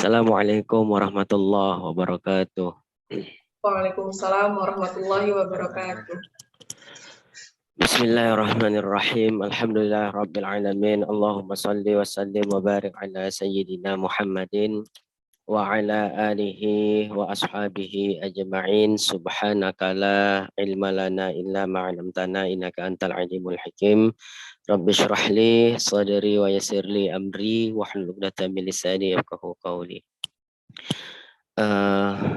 Assalamualaikum warahmatullahi wabarakatuh. Waalaikumsalam warahmatullahi wabarakatuh. Bismillahirrahmanirrahim. Alhamdulillah rabbil alamin. Allahumma salli wa sallim wa barik ala sayyidina Muhammadin wa ala alihi wa ashabihi ajma'in. Subhanaka la ilma lana illa ma 'allamtana innaka antal alimul hakim. Rabbi shrah li sadri wa yassir li amri wahlul 'uqdatam min lisani yafqahu qawli.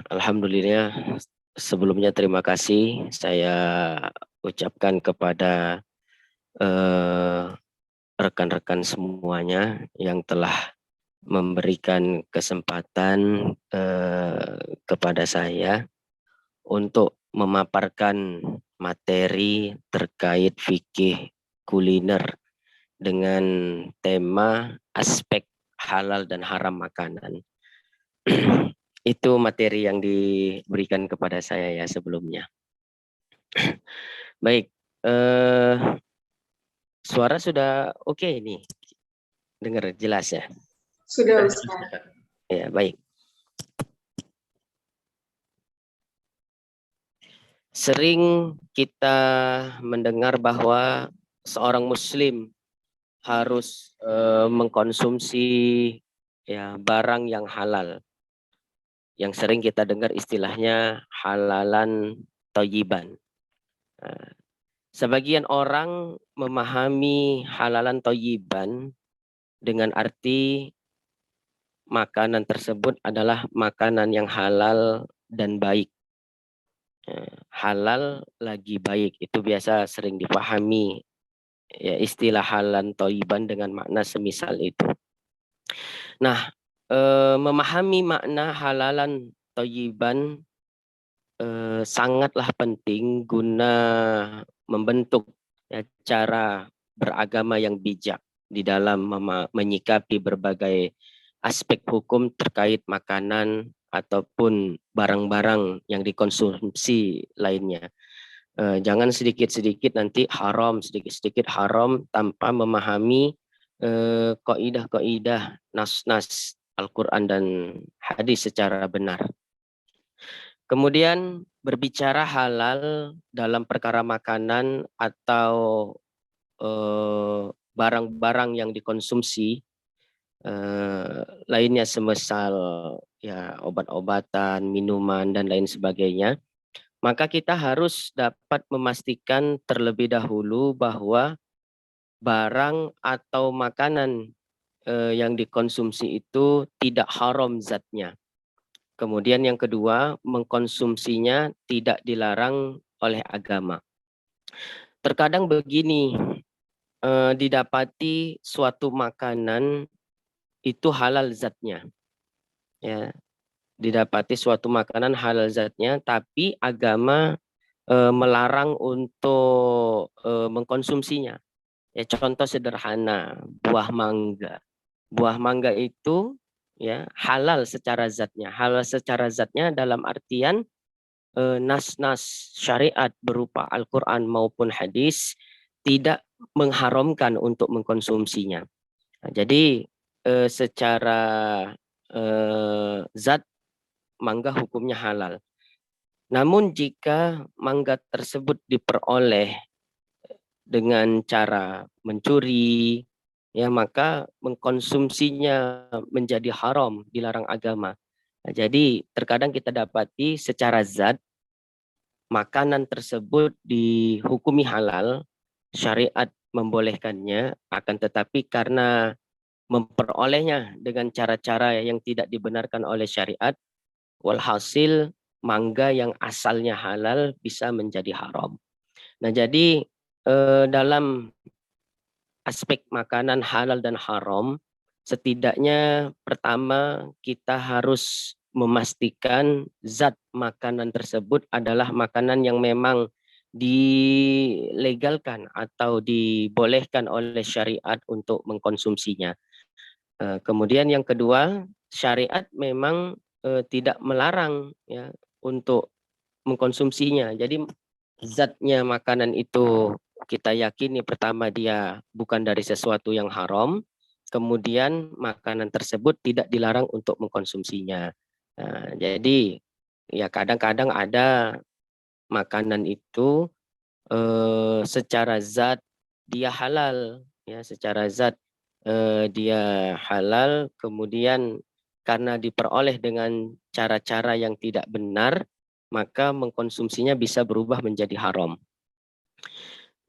Alhamdulillah, sebelumnya terima kasih saya ucapkan kepada rekan-rekan semuanya yang telah memberikan kesempatan kepada saya untuk memaparkan materi terkait fikih kuliner dengan tema aspek halal dan haram makanan. Itu materi yang diberikan kepada saya ya sebelumnya. Baik, suara sudah oke nih, dengar jelas ya? Sudah, Ustaz. Ya, baik. Sering kita mendengar bahwa seorang muslim harus mengkonsumsi ya barang yang halal. Yang sering kita dengar istilahnya halalan thayyiban. Sebagian orang memahami halalan thayyiban dengan arti makanan tersebut adalah makanan yang halal dan baik. Halal lagi baik, itu biasa sering dipahami ya istilah halalan thayyiban dengan makna semisal itu. Nah, memahami makna halalan thayyiban sangatlah penting guna membentuk ya, cara beragama yang bijak di dalam menyikapi berbagai aspek hukum terkait makanan ataupun barang-barang yang dikonsumsi lainnya. Jangan sedikit-sedikit nanti haram, sedikit-sedikit haram tanpa memahami kaidah-kaidah nas-nas Al-Quran dan hadis secara benar. Kemudian berbicara halal dalam perkara makanan atau barang-barang yang dikonsumsi lainnya semisal ya obat-obatan, minuman dan lain sebagainya, maka kita harus dapat memastikan terlebih dahulu bahwa barang atau makanan yang dikonsumsi itu tidak haram zatnya. Kemudian yang kedua, mengkonsumsinya tidak dilarang oleh agama. Terkadang begini, didapati suatu makanan itu halal zatnya. Ya, didapati suatu makanan halal zatnya, tapi agama melarang untuk mengkonsumsinya. Ya, contoh sederhana, buah mangga. Buah mangga itu ya halal secara zatnya. Halal secara zatnya dalam artian nas-nas syariat berupa Al-Quran maupun hadis tidak mengharamkan untuk mengkonsumsinya. Nah, jadi secara zat mangga hukumnya halal. Namun jika mangga tersebut diperoleh dengan cara mencuri, ya maka mengkonsumsinya menjadi haram, dilarang agama. Nah, jadi terkadang kita dapati secara zat makanan tersebut dihukumi halal, syariat membolehkannya, akan tetapi karena memperolehnya dengan cara-cara yang tidak dibenarkan oleh syariat, walhasil mangga yang asalnya halal bisa menjadi haram. Nah, jadi dalam aspek makanan halal dan haram, setidaknya pertama kita harus memastikan zat makanan tersebut adalah makanan yang memang dilegalkan atau dibolehkan oleh syariat untuk mengkonsumsinya. Kemudian yang kedua, syariat memang tidak melarang ya untuk mengkonsumsinya. Jadi zatnya makanan itu kita yakini pertama dia bukan dari sesuatu yang haram. kemudian makanan tersebut tidak dilarang untuk mengkonsumsinya. Nah, jadi ya kadang-kadang ada makanan itu secara zat dia halal, ya secara zat dia halal, kemudian karena diperoleh dengan cara-cara yang tidak benar, maka mengkonsumsinya bisa berubah menjadi haram.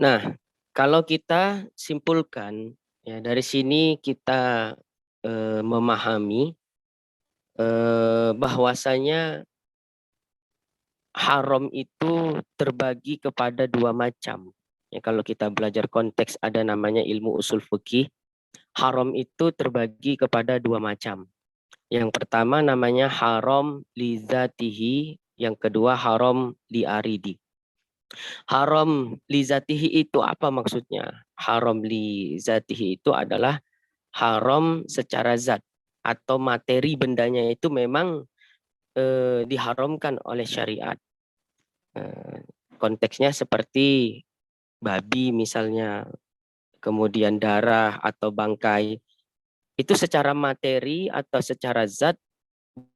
Nah, kalau kita simpulkan, ya dari sini kita memahami bahwasanya haram itu terbagi kepada dua macam. Ya, kalau kita belajar konteks ada namanya ilmu usul fikih, haram itu terbagi kepada dua macam. Yang pertama namanya haram li zatihi, yang kedua haram li aridi. Haram li zatihi itu apa maksudnya? Haram li zatihi itu adalah haram secara zat atau materi bendanya itu memang diharamkan oleh syariat. Konteksnya seperti babi misalnya, kemudian darah atau bangkai. Itu secara materi atau secara zat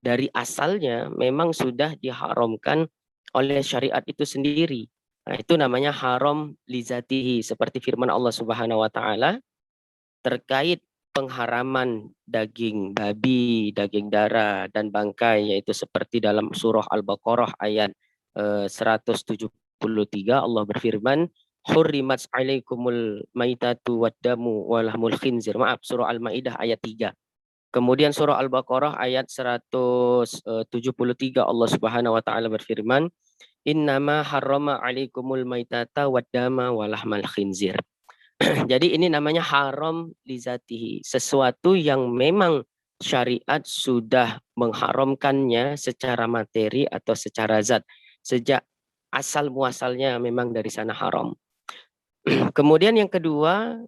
dari asalnya memang sudah diharamkan oleh syariat itu sendiri. Nah, itu namanya haram lizatihi, seperti firman Allah Subhanahu wa taala terkait pengharaman daging babi, daging darah dan bangkai, yaitu seperti dalam surah Al-Baqarah ayat 173 Allah berfirman, hurrimat alaikumul maitatu waddamu walahmul khinzir. Maaf, surah Al-Maidah ayat 3. Kemudian surah Al-Baqarah ayat 173 Allah Subhanahu wa taala berfirman, innama harrama alaikumul maitata waddama walahmal khinzir. Jadi ini namanya haram lizatihi, sesuatu yang memang syariat sudah mengharamkannya secara materi atau secara zat sejak asal muasalnya memang dari sana haram. Kemudian yang kedua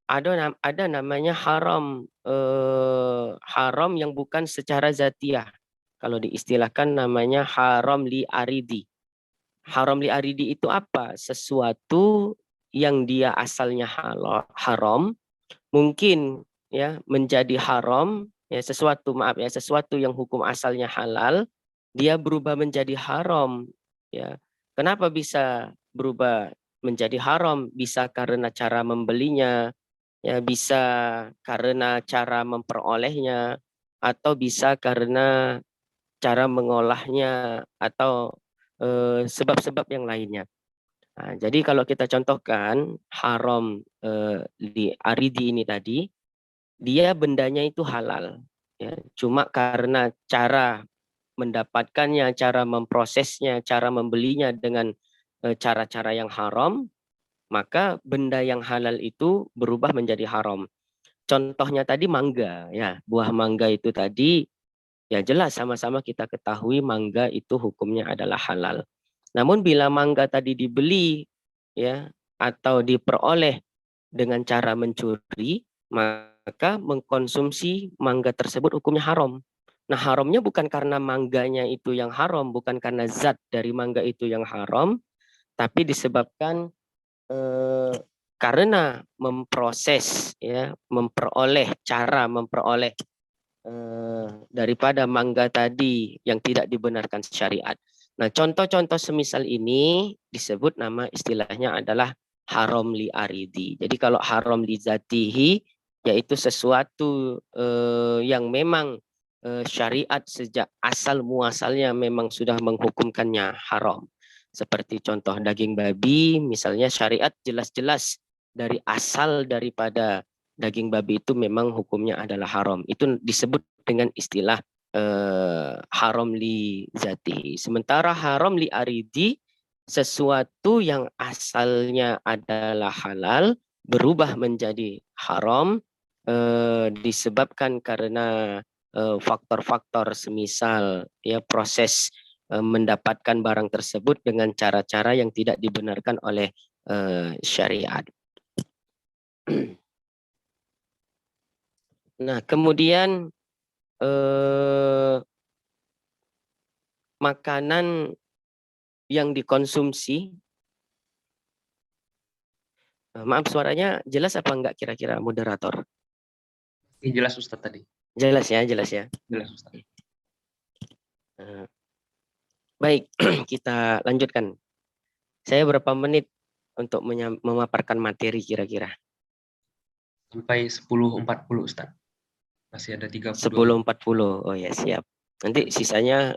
ada namanya haram haram yang bukan secara zatiah. Kalau diistilahkan namanya haram li aridi. Haram li aridi itu apa? Sesuatu yang dia asalnya haram, mungkin ya menjadi haram, ya sesuatu yang hukum asalnya halal, dia berubah menjadi haram, ya. Kenapa bisa berubah menjadi haram? Bisa karena cara membelinya, ya bisa karena cara memperolehnya, atau bisa karena cara mengolahnya, atau sebab-sebab yang lainnya. Nah, jadi kalau kita contohkan haram di aridi ini tadi, dia bendanya itu halal. Ya. Cuma karena cara mendapatkannya, cara memprosesnya, cara membelinya dengan cara-cara yang haram, maka benda yang halal itu berubah menjadi haram. Contohnya tadi mangga, ya buah mangga itu tadi, ya jelas sama-sama kita ketahui mangga itu hukumnya adalah halal. Namun bila mangga tadi dibeli, ya atau diperoleh dengan cara mencuri, maka mengkonsumsi mangga tersebut hukumnya haram. Nah, haramnya bukan karena mangganya itu yang haram, bukan karena zat dari mangga itu yang haram, tapi disebabkan karena memproses, ya, cara memperoleh daripada mangga tadi yang tidak dibenarkan syariat. Nah, contoh-contoh semisal ini disebut nama istilahnya adalah haram li aridi. Jadi kalau haram li zatihi, yaitu sesuatu yang memang syariat sejak asal muasalnya memang sudah menghukumkannya haram. Seperti contoh daging babi, misalnya syariat jelas-jelas dari asal daripada daging babi itu memang hukumnya adalah haram. Itu disebut dengan istilah haram li zati. Sementara haram li aridi, sesuatu yang asalnya adalah halal berubah menjadi haram disebabkan karena faktor-faktor semisal ya proses mendapatkan barang tersebut dengan cara-cara yang tidak dibenarkan oleh syariat. Nah, kemudian makanan yang dikonsumsi, maaf suaranya jelas apa enggak kira-kira moderator? Ini jelas Ustadz tadi. Jelas ya, jelas ya. Jelas Ustadz. Baik, kita lanjutkan. Saya berapa menit untuk memaparkan materi kira-kira? Sampai 10.40 Ustadz. Masih ada 32. 10.40. Oh ya, siap. Nanti sisanya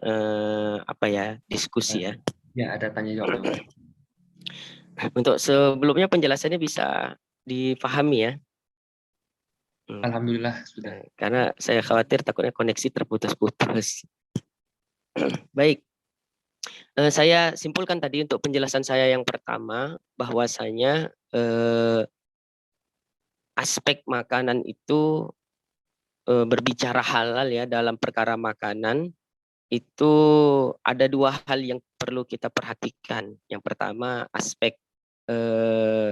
diskusi ya. Ya, ada tanya jawab. Untuk sebelumnya penjelasannya bisa dipahami ya. Alhamdulillah sudah. Karena saya khawatir takutnya koneksi terputus-putus. Baik. Saya simpulkan tadi untuk penjelasan saya yang pertama bahwasanya aspek makanan itu berbicara halal ya dalam perkara makanan itu ada dua hal yang perlu kita perhatikan. Yang pertama aspek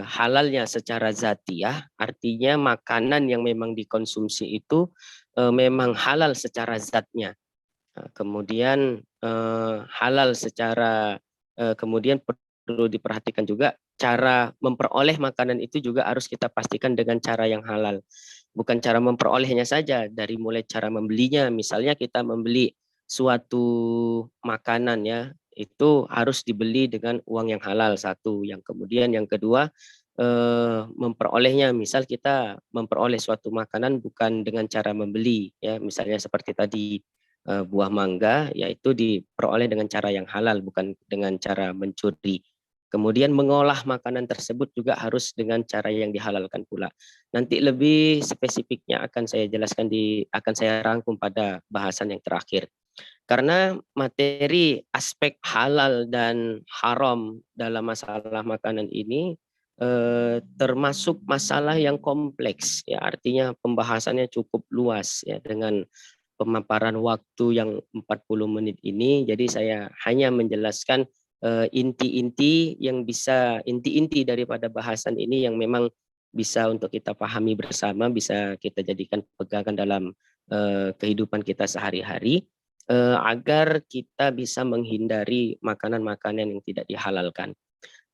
halalnya secara zatiah, artinya makanan yang memang dikonsumsi itu memang halal secara zatnya. Kemudian halal secara kemudian perlu diperhatikan juga cara memperoleh makanan itu juga harus kita pastikan dengan cara yang halal. Bukan cara memperolehnya saja, dari mulai cara membelinya. Misalnya kita membeli suatu makanan ya, itu harus dibeli dengan uang yang halal satu. Yang kemudian yang kedua memperolehnya, misal kita memperoleh suatu makanan bukan dengan cara membeli ya, misalnya seperti tadi buah mangga, yaitu diperoleh dengan cara yang halal, bukan dengan cara mencuri. Kemudian mengolah makanan tersebut juga harus dengan cara yang dihalalkan pula. Nanti lebih spesifiknya akan saya jelaskan akan saya rangkum pada bahasan yang terakhir. Karena materi aspek halal dan haram dalam masalah makanan ini termasuk masalah yang kompleks ya, artinya pembahasannya cukup luas ya, dengan pemaparan waktu yang 40 menit ini, jadi saya hanya menjelaskan inti-inti yang bisa, inti-inti daripada bahasan ini yang memang bisa untuk kita pahami bersama, bisa kita jadikan pegangan dalam kehidupan kita sehari-hari, agar kita bisa menghindari makanan-makanan yang tidak dihalalkan.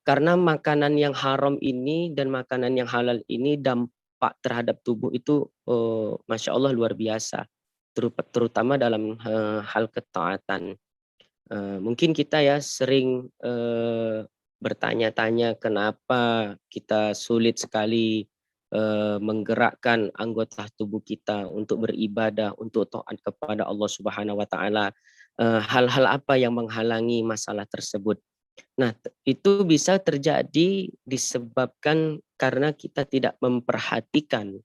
Karena makanan yang haram ini dan makanan yang halal ini dampak terhadap tubuh itu Masya Allah luar biasa, terutama dalam hal ketaatan. Mungkin kita ya sering bertanya-tanya kenapa kita sulit sekali menggerakkan anggota tubuh kita untuk beribadah, untuk taat kepada Allah Subhanahu wa taala. Hal-hal apa yang menghalangi masalah tersebut? Nah, itu bisa terjadi disebabkan karena kita tidak memperhatikan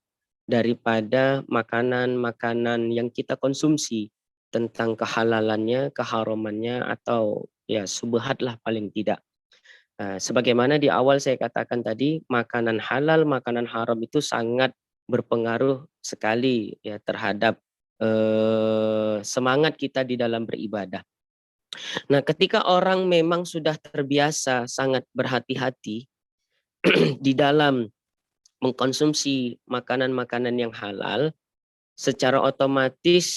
daripada makanan-makanan yang kita konsumsi, tentang kehalalannya, keharamannya, atau ya subhat lah paling tidak. Sebagaimana di awal saya katakan tadi, makanan halal, makanan haram itu sangat berpengaruh sekali ya terhadap semangat kita di dalam beribadah. Nah, ketika orang memang sudah terbiasa sangat berhati-hati di dalam mengkonsumsi makanan-makanan yang halal, secara otomatis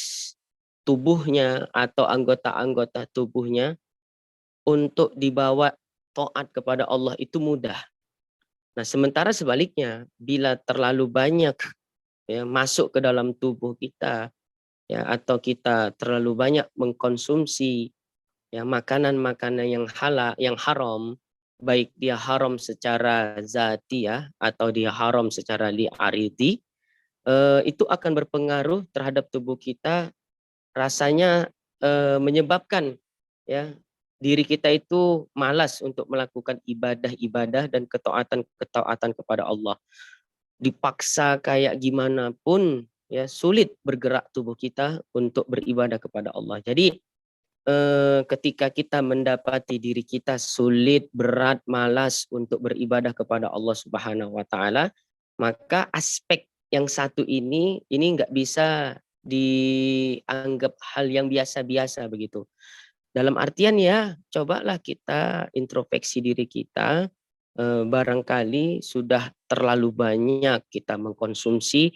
tubuhnya atau anggota-anggota tubuhnya untuk dibawa taat kepada Allah itu mudah. Nah, sementara sebaliknya, bila terlalu banyak ya masuk ke dalam tubuh kita ya, atau kita terlalu banyak mengkonsumsi ya makanan-makanan yang halal, yang haram, baik dia haram secara zati ya atau dia haram secara li'aridi, itu akan berpengaruh terhadap tubuh kita, rasanya menyebabkan ya diri kita itu malas untuk melakukan ibadah-ibadah dan ketaatan kepada Allah. Dipaksa kayak gimana pun ya sulit bergerak tubuh kita untuk beribadah kepada Allah. Jadi ketika kita mendapati diri kita sulit, berat, malas untuk beribadah kepada Allah Subhanahu wa taala, maka aspek yang satu ini nggak bisa dianggap hal yang biasa-biasa begitu. Dalam artian ya, cobalah kita introspeksi diri kita, barangkali sudah terlalu banyak kita mengkonsumsi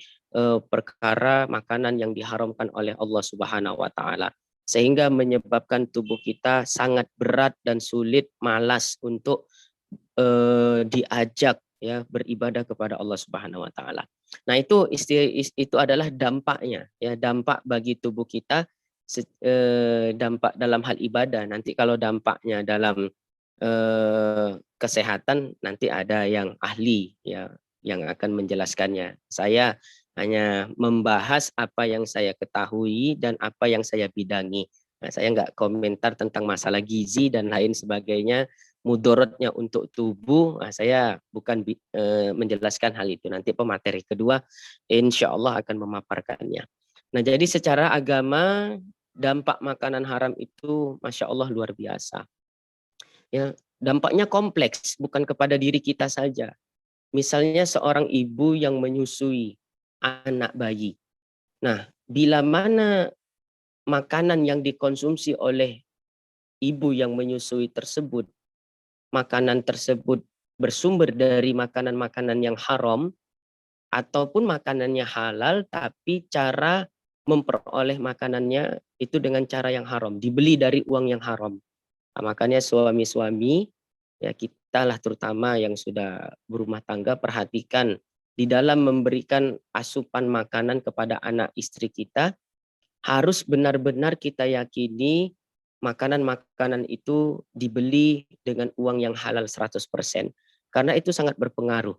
perkara makanan yang diharamkan oleh Allah Subhanahu wa taala, sehingga menyebabkan tubuh kita sangat berat dan sulit, malas untuk diajak ya beribadah kepada Allah Subhanahu wa taala. Nah, itu adalah dampaknya, ya dampak bagi tubuh kita, dampak dalam hal ibadah. Nanti kalau dampaknya dalam kesehatan, nanti ada yang ahli ya yang akan menjelaskannya. Saya hanya membahas apa yang saya ketahui dan apa yang saya bidangi. Nah, saya nggak komentar tentang masalah gizi dan lain sebagainya, mudorotnya untuk tubuh. Nah, saya bukan menjelaskan hal itu. Nanti pemateri kedua insya Allah akan memaparkannya. Nah, jadi secara agama dampak makanan haram itu masya Allah luar biasa. Ya, dampaknya kompleks, bukan kepada diri kita saja. Misalnya seorang ibu yang menyusui anak bayi. Nah, bila mana makanan yang dikonsumsi oleh ibu yang menyusui tersebut, makanan tersebut bersumber dari makanan-makanan yang haram, ataupun makanannya halal, tapi cara memperoleh makanannya itu dengan cara yang haram, dibeli dari uang yang haram. Nah, makanya suami-suami, ya kita lah terutama yang sudah berumah tangga, perhatikan di dalam memberikan asupan makanan kepada anak istri kita, harus benar-benar kita yakini makanan-makanan itu dibeli dengan uang yang halal 100%. Karena itu sangat berpengaruh.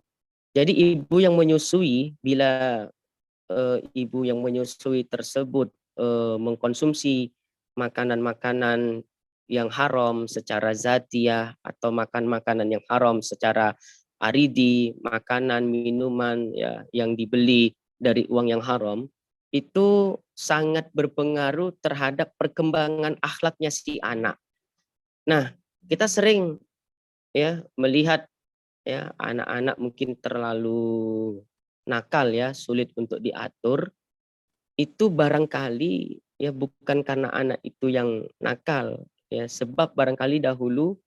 Jadi ibu yang menyusui, bila ibu yang menyusui tersebut mengkonsumsi makanan-makanan yang haram secara zatiah atau makan makanan yang haram secara aridi, makanan, minuman ya yang dibeli dari uang yang haram, itu sangat berpengaruh terhadap perkembangan akhlaknya si anak. Nah, kita sering ya melihat ya anak-anak mungkin terlalu nakal ya, sulit untuk diatur. Itu barangkali ya bukan karena anak itu yang nakal ya, sebab barangkali dahulu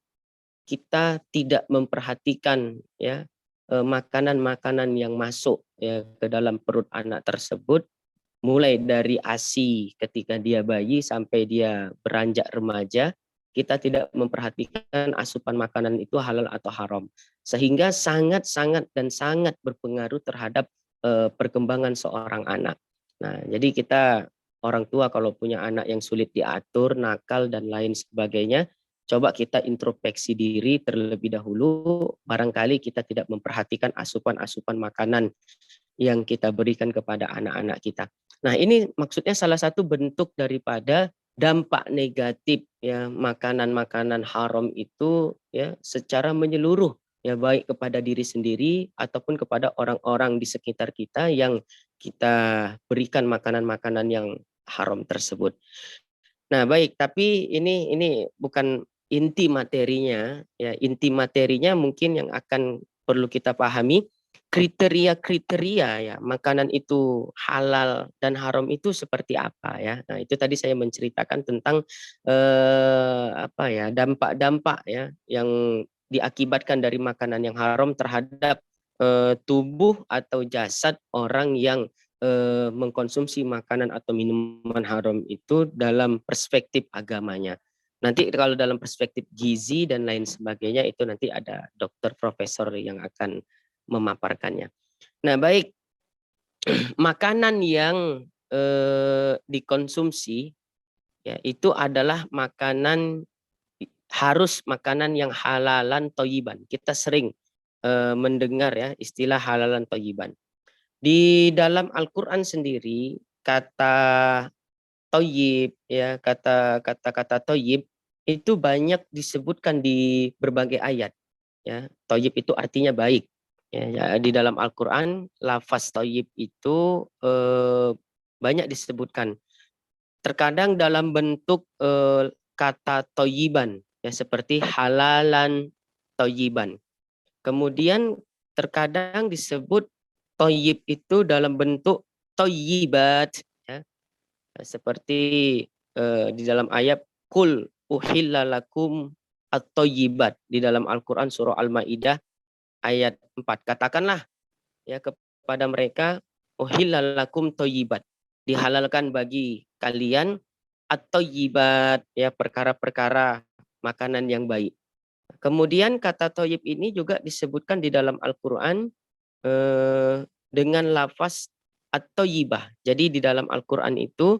kita tidak memperhatikan ya makanan-makanan yang masuk ya ke dalam perut anak tersebut, mulai dari ASI ketika dia bayi sampai dia beranjak remaja. Kita tidak memperhatikan asupan makanan itu halal atau haram, sehingga sangat-sangat dan sangat berpengaruh terhadap perkembangan seorang anak. Nah, jadi kita orang tua kalau punya anak yang sulit diatur, nakal dan lain sebagainya, coba kita introspeksi diri terlebih dahulu. Barangkali kita tidak memperhatikan asupan-asupan makanan yang kita berikan kepada anak-anak kita. Nah, ini maksudnya salah satu bentuk daripada dampak negatif ya makanan-makanan haram itu ya secara menyeluruh, ya baik kepada diri sendiri ataupun kepada orang-orang di sekitar kita yang kita berikan makanan-makanan yang haram tersebut. Nah, baik, tapi ini bukan inti materinya ya. Inti materinya mungkin yang akan perlu kita pahami kriteria-kriteria ya makanan itu halal dan haram itu seperti apa ya. Nah, itu tadi saya menceritakan tentang apa ya, dampak-dampak ya yang diakibatkan dari makanan yang haram terhadap tubuh atau jasad orang yang mengkonsumsi makanan atau minuman haram itu dalam perspektif agamanya. Nanti kalau dalam perspektif gizi dan lain sebagainya itu nanti ada dokter profesor yang akan memaparkannya. Nah, baik, makanan yang dikonsumsi ya itu adalah harus makanan yang halalan toyiban. Kita sering mendengar ya istilah halalan toyiban. Di dalam Al-Quran sendiri kata toyib ya kata-kata toyib itu banyak disebutkan di berbagai ayat ya. Toyib itu artinya baik ya, di dalam Al-Quran lafaz toyib itu banyak disebutkan, terkadang dalam bentuk kata toyiban ya seperti halalan toyiban, kemudian terkadang disebut toyib itu dalam bentuk toyibat ya. Seperti di dalam ayat kul uhillalakum at-toyibat di dalam Al-Quran surah Al-Maidah ayat 4. Katakanlah ya kepada mereka uhillalakum toyibat, dihalalkan bagi kalian at-toyibat ya perkara-perkara makanan yang baik. kemudian kata toyib ini juga disebutkan di dalam Al-Quran dengan lafaz at-toyibah. Jadi di dalam Al-Quran itu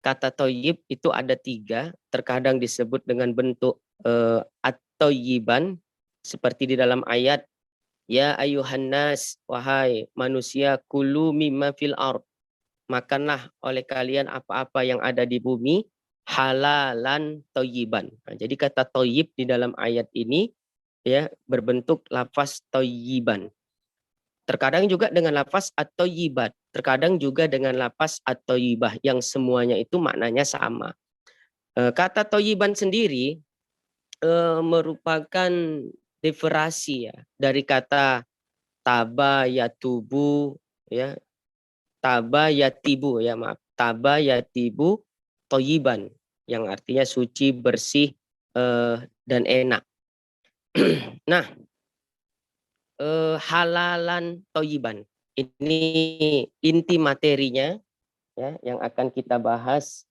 kata toyib itu ada 3, terkadang disebut dengan bentuk at-toyiban, seperti di dalam ayat, ya ayuhan nas, wahai manusia, kulu mimma fil ard, makanlah oleh kalian apa-apa yang ada di bumi, halalan toyiban. Nah, jadi kata toyib di dalam ayat ini ya berbentuk lafaz toyiban. Terkadang juga dengan lafaz at-toyibat, terkadang juga dengan lafaz at-toyibah, yang semuanya itu maknanya sama. Kata toyiban sendiri merupakan derivari ya dari kata taba yatubu ya, taba yatibu ya, maaf, taba yatibu toyiban, yang artinya suci, bersih, dan enak. Nah, halalan toyiban ini inti materinya ya, yang akan kita bahas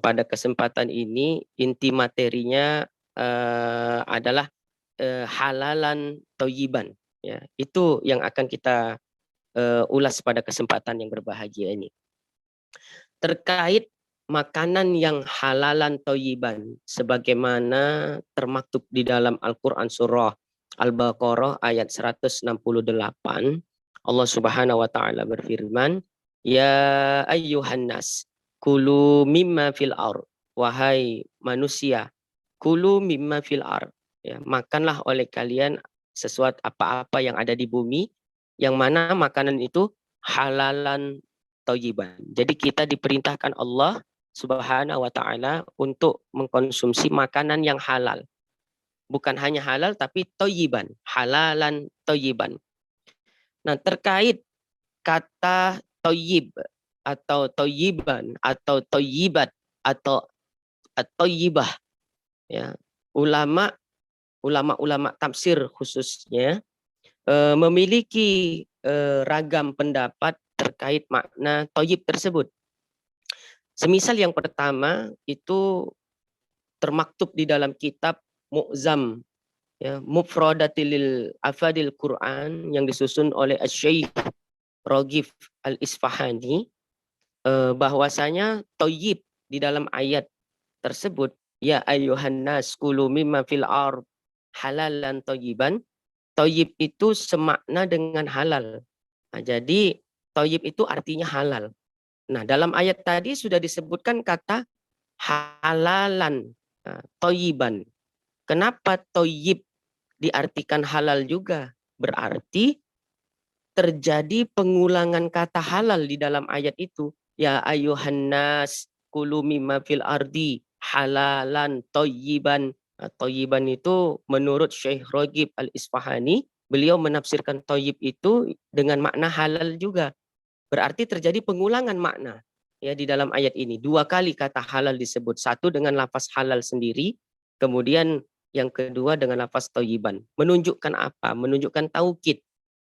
pada kesempatan ini. Inti materinya adalah halalan toyiban ya, itu yang akan kita ulas pada kesempatan yang berbahagia ini. Terkait makanan yang halalan toyiban, sebagaimana termaktub di dalam Al-Quran surah Al-Baqarah ayat 168, Allah Subhanahu wa taala berfirman, ya ayyuhan nas, kulu mimma fil ard, wahai manusia, kulu mimma fil ard, ya, makanlah oleh kalian sesuatu apa-apa yang ada di bumi, yang mana makanan itu halalan toyiban. Jadi kita diperintahkan Allah Subhanahu wa taala untuk mengkonsumsi makanan yang halal. Bukan hanya halal tapi toyiban, halalan toyiban. Nah, terkait kata toyib atau toyiban atau toyibat atau toyibah ya, ulama tafsir khususnya memiliki ragam pendapat terkait makna toyib tersebut. Semisal yang pertama itu termaktub di dalam kitab Mu'zam ya, Mufradatil Afadil Quran, yang disusun oleh Asy-Syaikh Raghib Al-Isfahani, bahwasanya toyib di dalam ayat tersebut, ya ayyuhan nas kulu mimma fil ard halalan toyiban, toyib itu semakna dengan halal. Nah, jadi toyib itu artinya halal. Nah, dalam ayat tadi sudah disebutkan kata halalan, toyiban. Kenapa toyib diartikan halal juga? Berarti terjadi pengulangan kata halal di dalam ayat itu. Ya ayuhan nas kulu mimma fil ardi halalan toyiban. Nah, toyiban itu menurut Syekh Raghib Al-Isfahani, beliau menafsirkan toyib itu dengan makna halal juga. Berarti terjadi pengulangan makna ya di dalam ayat ini. 2 kali kata halal disebut. Satu dengan lafaz halal sendiri, kemudian yang kedua dengan lafaz toyiban. Menunjukkan apa? Menunjukkan taukid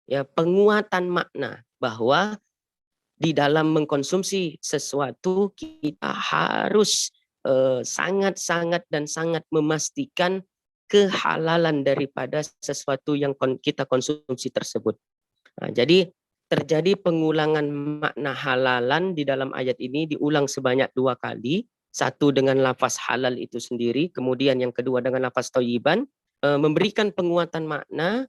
ya, penguatan makna bahwa di dalam mengkonsumsi sesuatu kita harus sangat-sangat dan sangat memastikan kehalalan daripada sesuatu yang kita konsumsi tersebut. Nah, jadi terjadi pengulangan makna halalan di dalam ayat ini, diulang sebanyak 2 kali. Satu dengan lafaz halal itu sendiri, kemudian yang kedua dengan lafaz toyiban, memberikan penguatan makna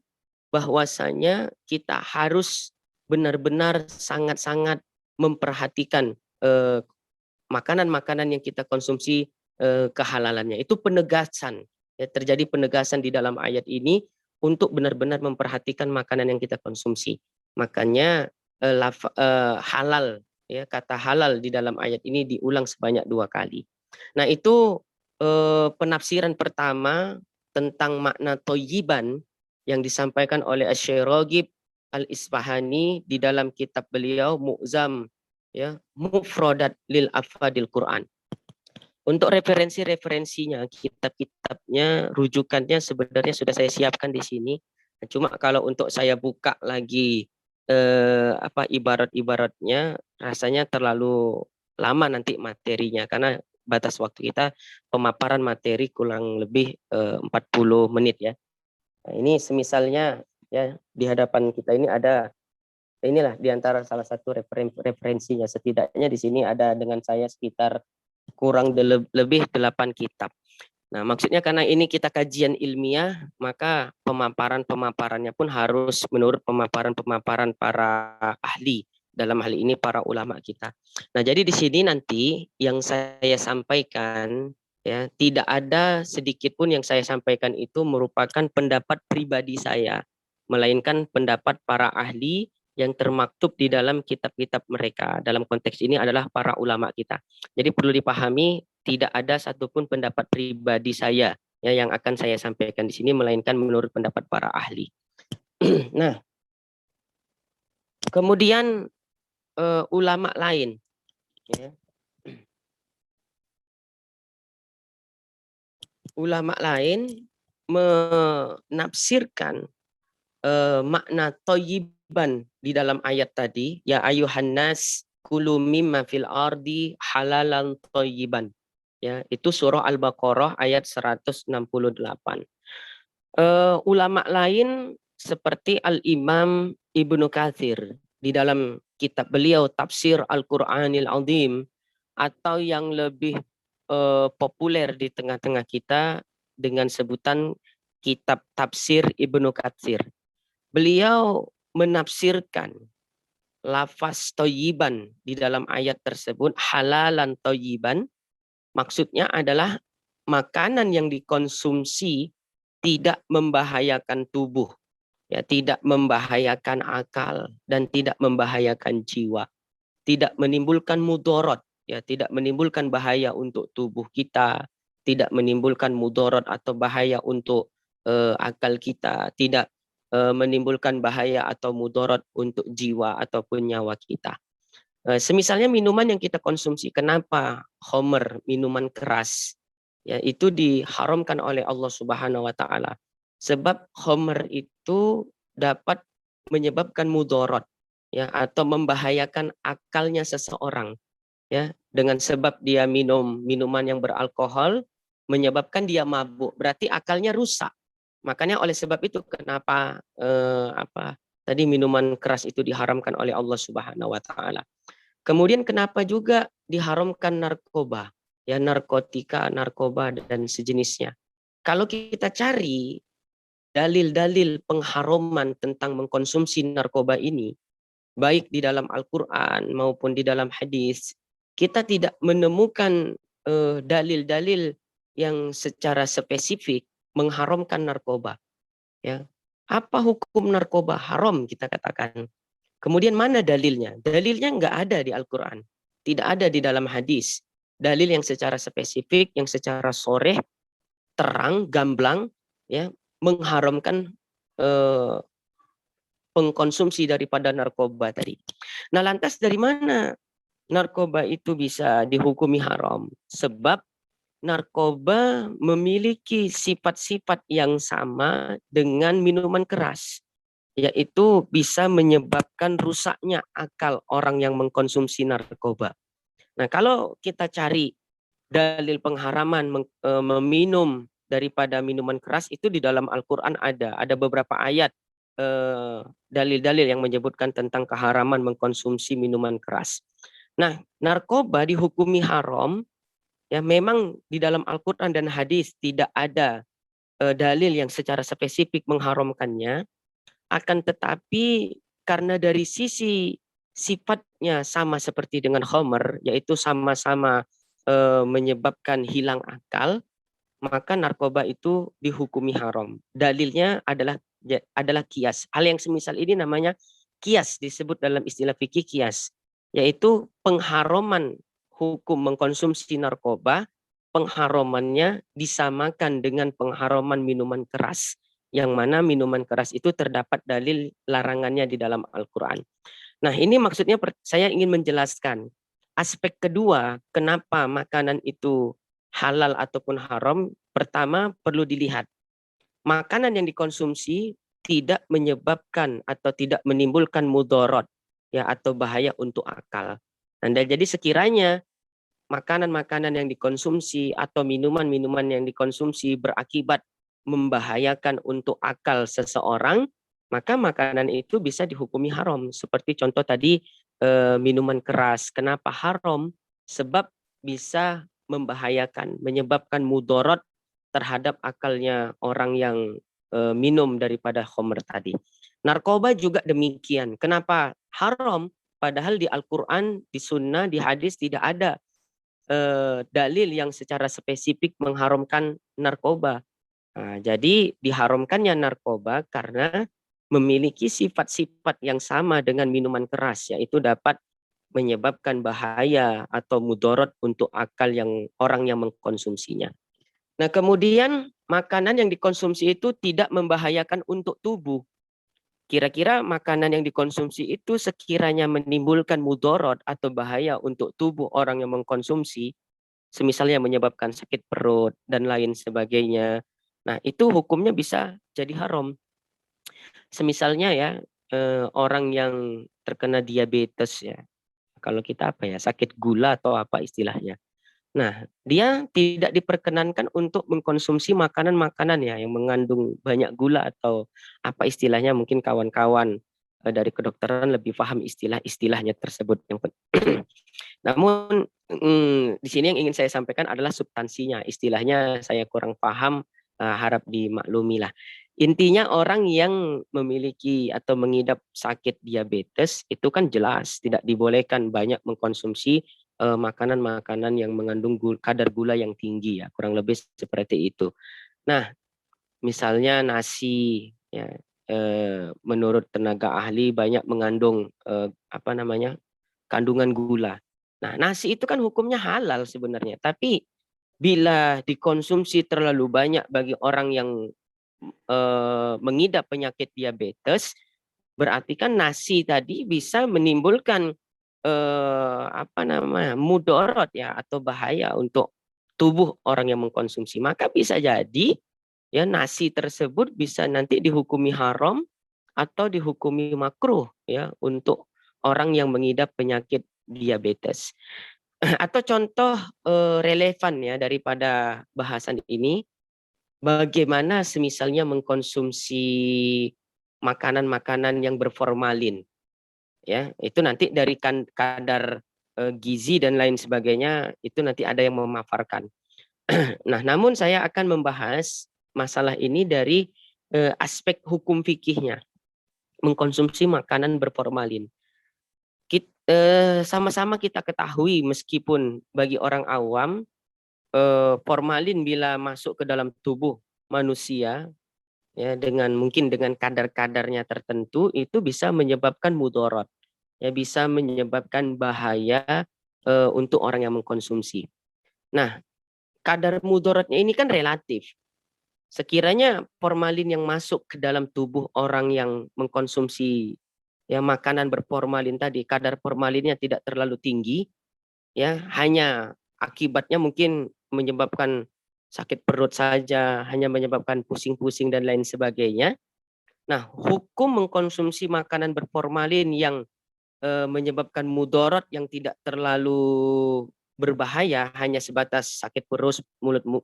bahwasanya kita harus benar-benar sangat-sangat memperhatikan makanan-makanan yang kita konsumsi kehalalannya. Itu penegasan ya, terjadi penegasan di dalam ayat ini untuk benar-benar memperhatikan makanan yang kita konsumsi. Makanya halal ya, kata halal di dalam ayat ini diulang sebanyak 2 kali. Nah, itu penafsiran pertama tentang makna toyiban yang disampaikan oleh Asy-Syaikh Raghib Al-Isfahani di dalam kitab beliau Mu'zam ya, Mufradat lil Afadil Quran. Untuk referensi-referensinya, kitab-kitabnya, rujukannya sebenarnya sudah saya siapkan di sini. Cuma kalau untuk saya buka lagi ibarat-ibaratnya, rasanya terlalu lama nanti materinya, karena batas waktu kita pemaparan materi kurang lebih 40 menit ya. Nah, ini semisalnya ya di hadapan kita ini ada inilah di antara salah satu referensinya, setidaknya di sini ada dengan saya sekitar kurang lebih 8 kitab. Nah, maksudnya karena ini kita kajian ilmiah, maka pemaparannya pun harus menurut pemaparan para ahli, dalam hal ini para ulama kita. Nah, jadi di sini nanti yang saya sampaikan ya, tidak ada sedikit pun yang saya sampaikan itu merupakan pendapat pribadi saya, melainkan pendapat para ahli yang termaktub di dalam kitab-kitab mereka. Dalam konteks ini adalah para ulama kita. Jadi perlu dipahami tidak ada satupun pendapat pribadi saya ya yang akan saya sampaikan di sini, melainkan menurut pendapat para ahli. Nah, kemudian ulama lain, ya. Ulama lain menafsirkan makna thayyiban di dalam ayat tadi, ya ayuhan nas kulu mimma fil ardi halalan thayyiban. Ya, itu surah Al-Baqarah ayat 168. Ulama lain seperti Al-Imam Ibnu Katsir di dalam kitab beliau Tafsir Al-Qur'anil Azim, atau yang lebih populer di tengah-tengah kita dengan sebutan kitab Tafsir Ibnu Katsir. Beliau menafsirkan lafaz thayyiban di dalam ayat tersebut halalan thayyiban, maksudnya adalah makanan yang dikonsumsi tidak membahayakan tubuh, ya, tidak membahayakan akal dan tidak membahayakan jiwa, tidak menimbulkan mudorot, ya, tidak menimbulkan bahaya untuk tubuh kita, tidak menimbulkan mudorot atau bahaya untuk akal kita, tidak menimbulkan bahaya atau mudorot untuk jiwa ataupun nyawa kita. Semisalnya minuman yang kita konsumsi, kenapa khamr, minuman keras, ya, itu diharamkan oleh Allah Subhanahu wa taala? Sebab khamr itu dapat menyebabkan mudorot, ya, atau membahayakan akalnya seseorang, ya, dengan sebab dia minum minuman yang beralkohol menyebabkan dia mabuk, berarti akalnya rusak. Makanya oleh sebab itu kenapa tadi minuman keras itu diharamkan oleh Allah Subhanahu wa taala. Kemudian kenapa juga diharamkan narkoba, ya, narkotika, narkoba dan sejenisnya. Kalau kita cari dalil-dalil pengharaman tentang mengkonsumsi narkoba ini, baik di dalam Al-Qur'an maupun di dalam hadis, kita tidak menemukan dalil-dalil yang secara spesifik mengharamkan narkoba, ya. Apa hukum narkoba? Haram kita katakan. Kemudian mana dalilnya? Dalilnya nggak ada di Al-Quran, tidak ada di dalam hadis. Dalil yang secara spesifik, yang secara soreh, terang, gamblang, ya, mengharamkan pengkonsumsi daripada narkoba tadi. Nah, lantas dari mana narkoba itu bisa dihukumi haram? Sebab narkoba memiliki sifat-sifat yang sama dengan minuman keras, yaitu bisa menyebabkan rusaknya akal orang yang mengkonsumsi narkoba. Nah, kalau kita cari dalil pengharaman meminum daripada minuman keras, itu di dalam Al-Quran ada beberapa ayat dalil-dalil yang menyebutkan tentang keharaman mengkonsumsi minuman keras. Nah, narkoba dihukumi haram, ya, memang di dalam Al-Quran dan hadis tidak ada dalil yang secara spesifik mengharamkannya. Akan tetapi karena dari sisi sifatnya sama seperti dengan khamr, yaitu sama-sama menyebabkan hilang akal, maka narkoba itu dihukumi haram. Dalilnya adalah kias. Hal yang semisal ini namanya kias, disebut dalam istilah fikih kias, yaitu pengharaman hukum mengkonsumsi narkoba, pengharamannya disamakan dengan pengharaman minuman keras, yang mana minuman keras itu terdapat dalil larangannya di dalam Al-Quran. Nah, ini maksudnya saya ingin menjelaskan aspek kedua kenapa makanan itu halal ataupun haram. Pertama, perlu dilihat makanan yang dikonsumsi tidak menyebabkan atau tidak menimbulkan mudorot, ya, atau bahaya untuk akal. Dan jadi sekiranya makanan-makanan yang dikonsumsi atau minuman-minuman yang dikonsumsi berakibat membahayakan untuk akal seseorang, maka makanan itu bisa dihukumi haram. Seperti contoh tadi minuman keras. Kenapa haram? Sebab bisa membahayakan, menyebabkan mudorot terhadap akalnya orang yang minum daripada khamr tadi. Narkoba juga demikian. Kenapa haram? Padahal di Al-Quran, di Sunnah, di hadis tidak ada dalil yang secara spesifik mengharamkan narkoba. Nah, jadi diharamkannya narkoba karena memiliki sifat-sifat yang sama dengan minuman keras, yaitu dapat menyebabkan bahaya atau mudorot untuk akal yang orang yang mengkonsumsinya. Nah, kemudian makanan yang dikonsumsi itu tidak membahayakan untuk tubuh. Kira-kira makanan yang dikonsumsi itu sekiranya menimbulkan mudorot atau bahaya untuk tubuh orang yang mengkonsumsi, semisalnya menyebabkan sakit perut dan lain sebagainya. Nah, itu hukumnya bisa jadi haram. Semisalnya ya, orang yang terkena diabetes ya. Kalau kita apa ya, sakit gula atau apa istilahnya. Nah, dia tidak diperkenankan untuk mengkonsumsi makanan-makanan ya yang mengandung banyak gula atau apa istilahnya, mungkin kawan-kawan dari kedokteran lebih paham istilah-istilahnya tersebut. Namun di sini yang ingin saya sampaikan adalah substansinya. Istilahnya saya kurang paham, harap dimaklumi lah. Intinya orang yang memiliki atau mengidap sakit diabetes itu kan jelas tidak dibolehkan banyak mengkonsumsi makanan-makanan yang mengandung kadar gula yang tinggi ya, kurang lebih seperti itu. Nah, misalnya nasi ya, menurut tenaga ahli banyak mengandung kandungan gula. Nah, nasi itu kan hukumnya halal sebenarnya, tapi bila dikonsumsi terlalu banyak bagi orang yang mengidap penyakit diabetes, berarti kan nasi tadi bisa menimbulkan mudorot ya atau bahaya untuk tubuh orang yang mengkonsumsi. Maka bisa jadi ya nasi tersebut bisa nanti dihukumi haram atau dihukumi makruh ya untuk orang yang mengidap penyakit diabetes. Atau contoh relevan ya daripada bahasan ini, bagaimana semisalnya mengkonsumsi makanan-makanan yang berformalin. Ya, itu nanti dari kadar gizi dan lain sebagainya itu nanti ada yang memaparkan. Nah, namun saya akan membahas masalah ini dari aspek hukum fikihnya, mengkonsumsi makanan berformalin. Sama-sama kita ketahui meskipun bagi orang awam formalin bila masuk ke dalam tubuh manusia ya mungkin dengan kadar-kadarnya tertentu itu bisa menyebabkan mudorot. Ya bisa menyebabkan bahaya untuk orang yang mengkonsumsi. Nah, kadar mudorotnya ini kan relatif. Sekiranya formalin yang masuk ke dalam tubuh orang yang mengkonsumsi ya makanan berformalin tadi, kadar formalinnya tidak terlalu tinggi, ya hanya akibatnya mungkin menyebabkan sakit perut saja, hanya menyebabkan pusing-pusing dan lain sebagainya. Nah, hukum mengkonsumsi makanan berformalin yang menyebabkan mudorot yang tidak terlalu berbahaya, hanya sebatas sakit perut,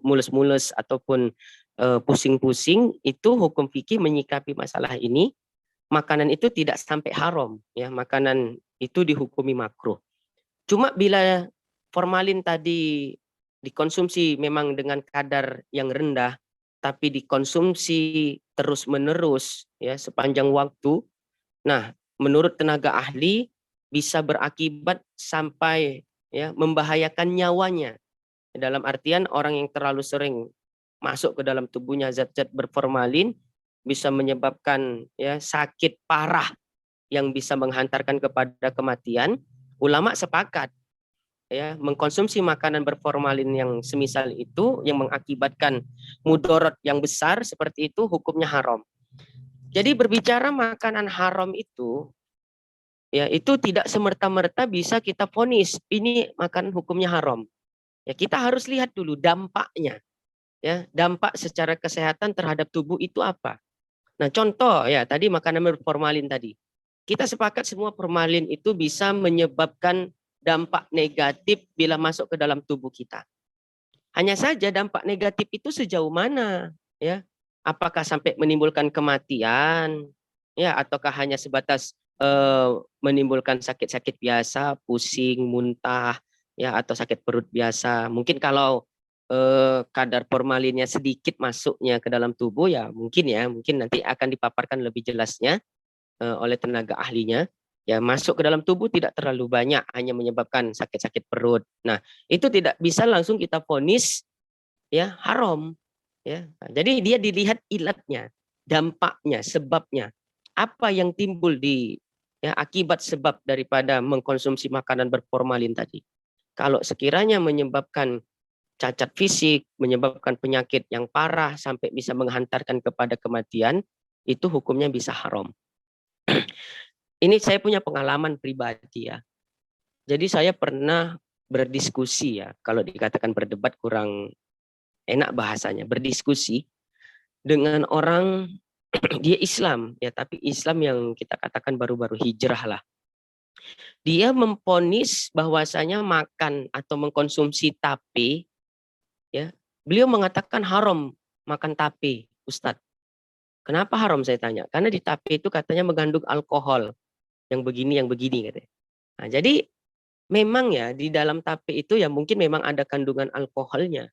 mulus-mulus ataupun pusing-pusing, itu hukum fikih menyikapi masalah ini, makanan itu tidak sampai haram ya, makanan itu dihukumi makruh. Cuma bila formalin tadi dikonsumsi memang dengan kadar yang rendah, tapi dikonsumsi terus-menerus ya sepanjang waktu, nah menurut tenaga ahli bisa berakibat sampai ya membahayakan nyawanya. Dalam artian orang yang terlalu sering masuk ke dalam tubuhnya zat-zat berformalin bisa menyebabkan ya sakit parah yang bisa menghantarkan kepada kematian. Ulama sepakat ya mengkonsumsi makanan berformalin yang semisal itu yang mengakibatkan mudorot yang besar seperti itu hukumnya haram. Jadi berbicara makanan haram itu ya itu tidak semerta-merta bisa kita vonis ini makanan hukumnya haram. Ya kita harus lihat dulu dampaknya. Ya, dampak secara kesehatan terhadap tubuh itu apa? Nah, contoh ya tadi makanan berformalin tadi. Kita sepakat semua formalin itu bisa menyebabkan dampak negatif bila masuk ke dalam tubuh kita. Hanya saja dampak negatif itu sejauh mana, ya? Apakah sampai menimbulkan kematian, ya, ataukah hanya sebatas menimbulkan sakit-sakit biasa, pusing, muntah, ya, atau sakit perut biasa. Mungkin kalau kadar formalinnya sedikit masuknya ke dalam tubuh, ya mungkin nanti akan dipaparkan lebih jelasnya oleh tenaga ahlinya. Ya, masuk ke dalam tubuh tidak terlalu banyak, hanya menyebabkan sakit-sakit perut. Nah, itu tidak bisa langsung kita vonis ya haram, ya. Nah, jadi dia dilihat ilatnya, dampaknya, sebabnya. Apa yang timbul di ya akibat sebab daripada mengkonsumsi makanan berformalin tadi. Kalau sekiranya menyebabkan cacat fisik, menyebabkan penyakit yang parah sampai bisa menghantarkan kepada kematian, itu hukumnya bisa haram. Ini saya punya pengalaman pribadi ya. Jadi saya pernah berdiskusi ya, kalau dikatakan berdebat kurang enak bahasanya, berdiskusi dengan orang dia Islam ya, tapi Islam yang kita katakan baru-baru hijrah lah. Dia memponis bahwasanya makan atau mengkonsumsi tape ya, beliau mengatakan haram makan tape, Ustadz. Kenapa haram saya tanya? Karena di tape itu katanya mengandung alkohol yang begini katanya. Nah, jadi memang ya di dalam tape itu ya mungkin memang ada kandungan alkoholnya.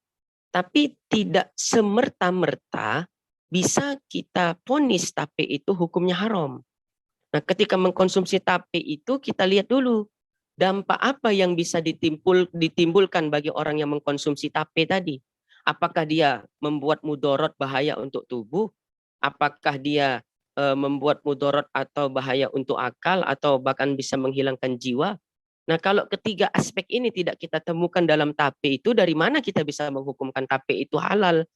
Tapi tidak semerta-merta bisa kita vonis tape itu hukumnya haram. Nah, ketika mengkonsumsi tape itu kita lihat dulu dampak apa yang bisa ditimbulkan bagi orang yang mengkonsumsi tape tadi. Apakah dia membuat mudorot bahaya untuk tubuh? Apakah dia membuat mudorot atau bahaya untuk akal atau bahkan bisa menghilangkan jiwa? Nah, kalau ketiga aspek ini tidak kita temukan dalam tape itu, dari mana kita bisa menghukumkan tape itu halal?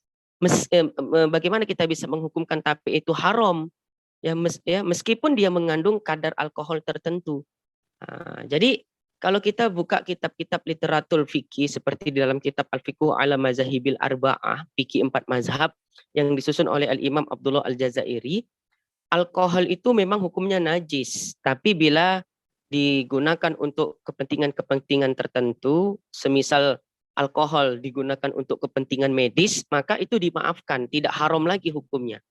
Bagaimana kita bisa menghukumkan tape itu haram? Ya, meskipun dia mengandung kadar alkohol tertentu. Nah, jadi kalau kita buka kitab-kitab literatur fikih seperti di dalam kitab Al-Fiqhu ala Mazahibil Arba'ah, fikih 4 mazhab yang disusun oleh Al-Imam Abdullah Al-Jazairi, alkohol itu memang hukumnya najis, tapi bila digunakan untuk kepentingan-kepentingan tertentu, semisal alkohol digunakan untuk kepentingan medis, maka itu dimaafkan, tidak haram lagi hukumnya.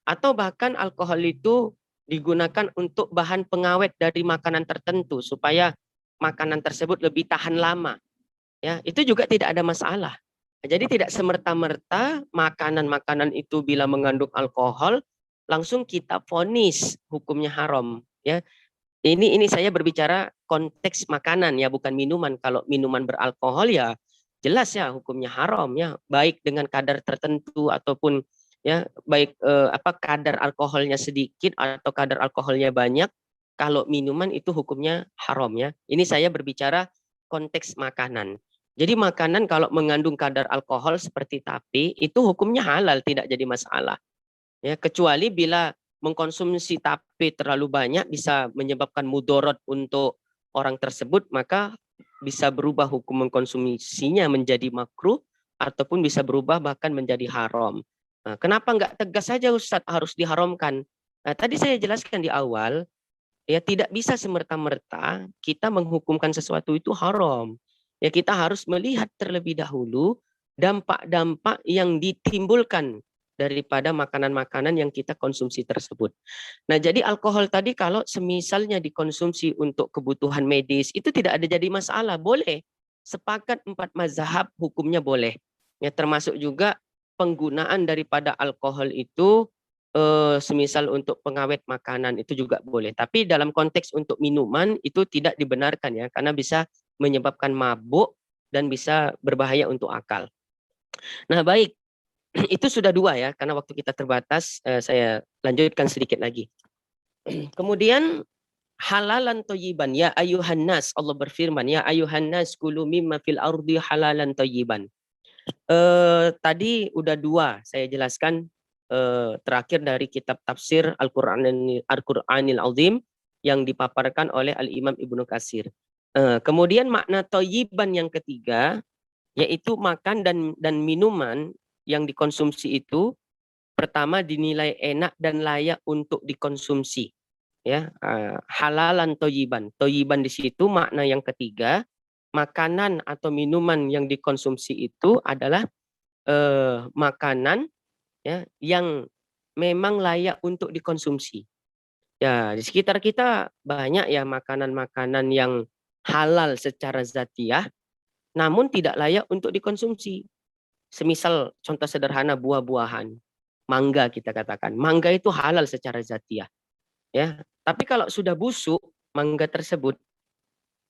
Atau bahkan alkohol itu digunakan untuk bahan pengawet dari makanan tertentu supaya makanan tersebut lebih tahan lama. Ya, itu juga tidak ada masalah. Jadi tidak semerta-merta makanan-makanan itu bila mengandung alkohol langsung kita vonis hukumnya haram, ya. Ini saya berbicara konteks makanan ya, bukan minuman. Kalau minuman beralkohol ya jelas ya hukumnya haram ya, baik dengan kadar tertentu ataupun ya baik kadar alkoholnya sedikit atau kadar alkoholnya banyak. Kalau minuman itu hukumnya haram ya. Ini saya berbicara konteks makanan. Jadi makanan kalau mengandung kadar alkohol seperti tape itu hukumnya halal, tidak jadi masalah. Ya, kecuali bila mengkonsumsi tape terlalu banyak bisa menyebabkan mudorot untuk orang tersebut, maka bisa berubah hukum mengkonsumsinya menjadi makruh ataupun bisa berubah bahkan menjadi haram. Nah, kenapa nggak tegas saja Ustadz harus diharamkan? Nah, tadi saya jelaskan di awal, ya tidak bisa semerta-merta kita menghukumkan sesuatu itu haram. Ya kita harus melihat terlebih dahulu dampak-dampak yang ditimbulkan daripada makanan-makanan yang kita konsumsi tersebut. Nah, jadi alkohol tadi kalau semisalnya dikonsumsi untuk kebutuhan medis itu tidak ada jadi masalah, boleh. Sepakat 4 mazhab hukumnya boleh. Ya termasuk juga penggunaan daripada alkohol itu semisal untuk pengawet makanan itu juga boleh. Tapi dalam konteks untuk minuman itu tidak dibenarkan ya, karena bisa menyebabkan mabuk dan bisa berbahaya untuk akal. Nah baik, itu sudah 2 ya, karena waktu kita terbatas, saya lanjutkan sedikit lagi. Kemudian halalan thayyiban, ya ayuhan nas, Allah berfirman, ya ayuhan nas kulu mimma fil ardi halalan thayyiban. Tadi udah 2 saya jelaskan, terakhir dari kitab tafsir Al-Qur'anil Azim yang dipaparkan oleh Al-Imam Ibnu Katsir. Kemudian makna thayyiban yang ketiga yaitu makan dan minuman yang dikonsumsi itu pertama dinilai enak dan layak untuk dikonsumsi. ya, halalan toyiban. Toyiban di situ makna yang ketiga, makanan atau minuman yang dikonsumsi itu adalah makanan, ya, yang memang layak untuk dikonsumsi. Ya, di sekitar kita banyak ya makanan-makanan yang halal secara zatiah, namun tidak layak untuk dikonsumsi. Semisal contoh sederhana buah-buahan, mangga kita katakan, mangga itu halal secara zatiah, ya. Tapi kalau sudah busuk mangga tersebut,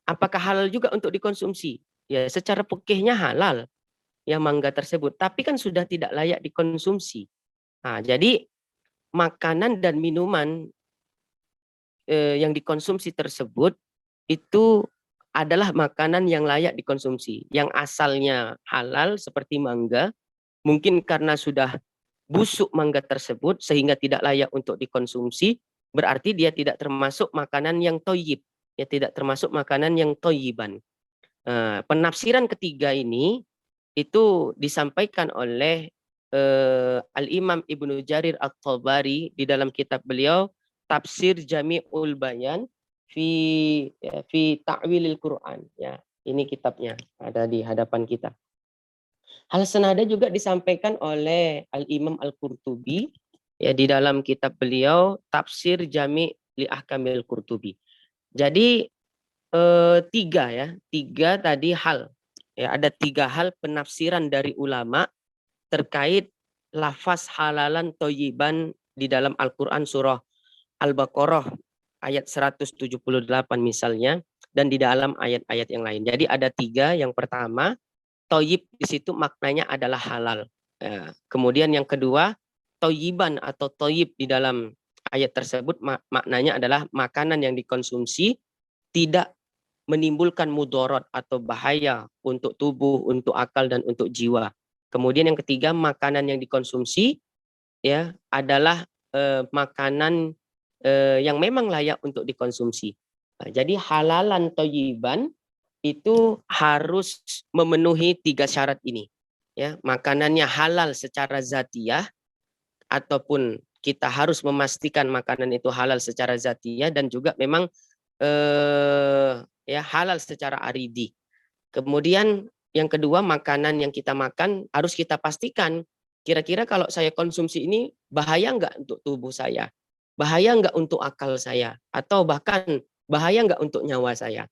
apakah halal juga untuk dikonsumsi? Ya, secara fikihnya halal ya mangga tersebut, tapi kan sudah tidak layak dikonsumsi. Nah, jadi makanan dan minuman yang dikonsumsi tersebut itu adalah makanan yang layak dikonsumsi. Yang asalnya halal seperti mangga, mungkin karena sudah busuk mangga tersebut sehingga tidak layak untuk dikonsumsi, berarti dia tidak termasuk makanan yang toyib. Ya, tidak termasuk makanan yang toyiban. Penafsiran ketiga ini itu disampaikan oleh Al-Imam Ibnu Jarir At-Tabari di dalam kitab beliau Tafsir Jami'ul Bayan fi Ta'wilil Quran, ya. Ini kitabnya ada di hadapan kita. Hal senada juga disampaikan oleh Al-Imam Al-Qurtubi ya di dalam kitab beliau Tafsir Jami' li Ahkamil Qurtubi. Jadi tiga tadi hal. Ya, ada 3 hal penafsiran dari ulama terkait lafaz halalan toyiban di dalam Al-Quran surah Al-Baqarah ayat 178 misalnya, dan di dalam ayat-ayat yang lain. Jadi ada 3. Yang pertama, toyib di situ maknanya adalah halal. Ya. Kemudian yang kedua, toyiban atau toyib di dalam ayat tersebut maknanya adalah makanan yang dikonsumsi tidak menimbulkan mudarat atau bahaya untuk tubuh, untuk akal, dan untuk jiwa. Kemudian yang ketiga, makanan yang dikonsumsi ya adalah makanan yang memang layak untuk dikonsumsi. Nah, jadi halalan toyiban itu harus memenuhi 3 syarat ini. Ya, makanannya halal secara zatiah, ataupun kita harus memastikan makanan itu halal secara zatiah, dan juga memang ya halal secara aridi. Kemudian yang kedua, makanan yang kita makan harus kita pastikan kira-kira kalau saya konsumsi ini bahaya nggak untuk tubuh saya, bahaya nggak untuk akal saya, atau bahkan bahaya nggak untuk nyawa saya.